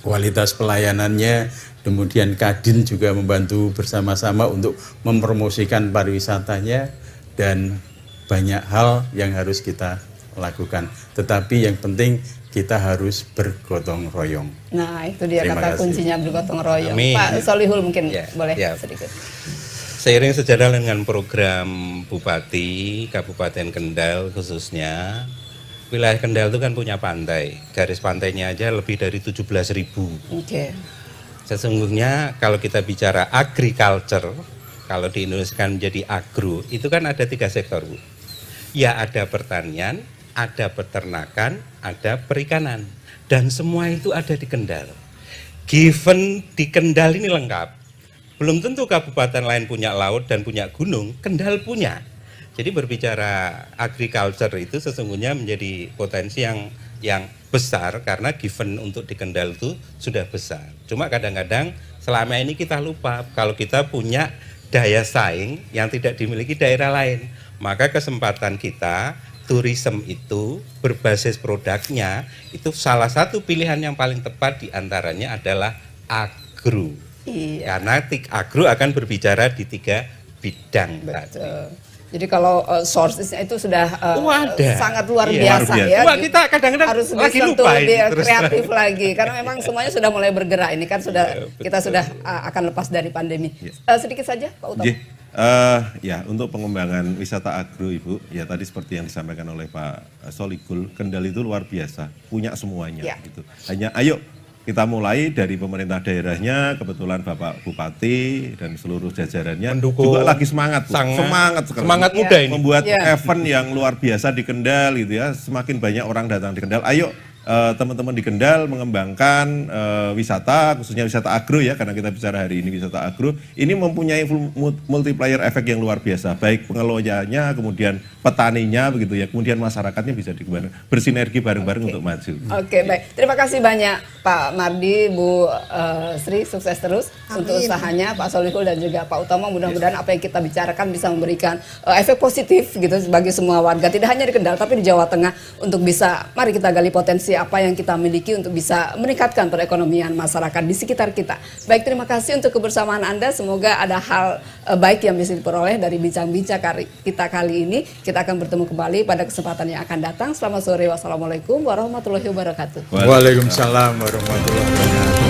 kualitas pelayanannya, kemudian Kadin juga membantu bersama-sama untuk mempromosikan pariwisatanya, dan banyak hal yang harus kita lakukan. Tetapi yang penting kita harus bergotong royong. Nah itu dia kata kuncinya, bergotong royong. Pak Solihul mungkin boleh sedikit. Seiring sejalan dengan program Bupati Kabupaten Kendal khususnya, wilayah Kendal itu kan punya pantai. Garis pantainya aja lebih dari 17.000. Sesungguhnya kalau kita bicara agriculture, kalau di Indonesia kan menjadi agro, itu kan ada 3 sektor Bu. Ya ada pertanian, ada peternakan, ada perikanan, dan semua itu ada di Kendal. Given di Kendal ini lengkap. Belum tentu kabupaten lain punya laut dan punya gunung, Kendal punya. Jadi berbicara agriculture itu sesungguhnya menjadi potensi yang besar karena given untuk di Kendal itu sudah besar. Cuma kadang-kadang selama ini kita lupa kalau kita punya daya saing yang tidak dimiliki daerah lain. Maka kesempatan kita tourism itu berbasis produknya itu salah satu pilihan yang paling tepat diantaranya adalah agro. Karena agro akan berbicara di 3 bidang tadi. Jadi kalau sourcesnya itu sudah sangat luar biasa ya. Kita kadang-kadang harus lagi disentuh lupa lebih kreatif lagi karena memang semuanya sudah mulai bergerak. Ini kan kita sudah akan lepas dari pandemi. Sedikit saja Pak Utomo. Ya, untuk pengembangan wisata agro Ibu, ya tadi seperti yang disampaikan oleh Pak Solihul, Kendal itu luar biasa, punya semuanya gitu. Hanya ayo kita mulai dari pemerintah daerahnya, kebetulan Bapak Bupati dan seluruh jajarannya mendukung, juga lagi semangat sekali. Semangat muda ini. Membuat event yang luar biasa di Kendal gitu ya, semakin banyak orang datang di Kendal. Ayo teman-teman di Kendal mengembangkan wisata, khususnya wisata agro ya, karena kita bicara hari ini wisata agro, ini mempunyai multiplier efek yang luar biasa, baik pengelolanya, kemudian petaninya begitu ya, kemudian masyarakatnya bisa bersinergi bareng-bareng untuk maju. Oke, baik. Terima kasih banyak Pak Mardi, Bu Sri, sukses terus untuk usahanya, Pak Solihul dan juga Pak Utomo. Mudah-mudahan apa yang kita bicarakan bisa memberikan efek positif gitu bagi semua warga, tidak hanya di Kendal tapi di Jawa Tengah, untuk bisa, mari kita gali potensi apa yang kita miliki untuk bisa meningkatkan perekonomian masyarakat di sekitar kita. Baik, terima kasih untuk kebersamaan Anda. Semoga ada hal baik yang bisa diperoleh dari bincang-bincang kita kali ini. Kita akan bertemu kembali pada kesempatan yang akan datang. Selamat sore, wassalamualaikum warahmatullahi wabarakatuh. Waalaikumsalam warahmatullahi wabarakatuh.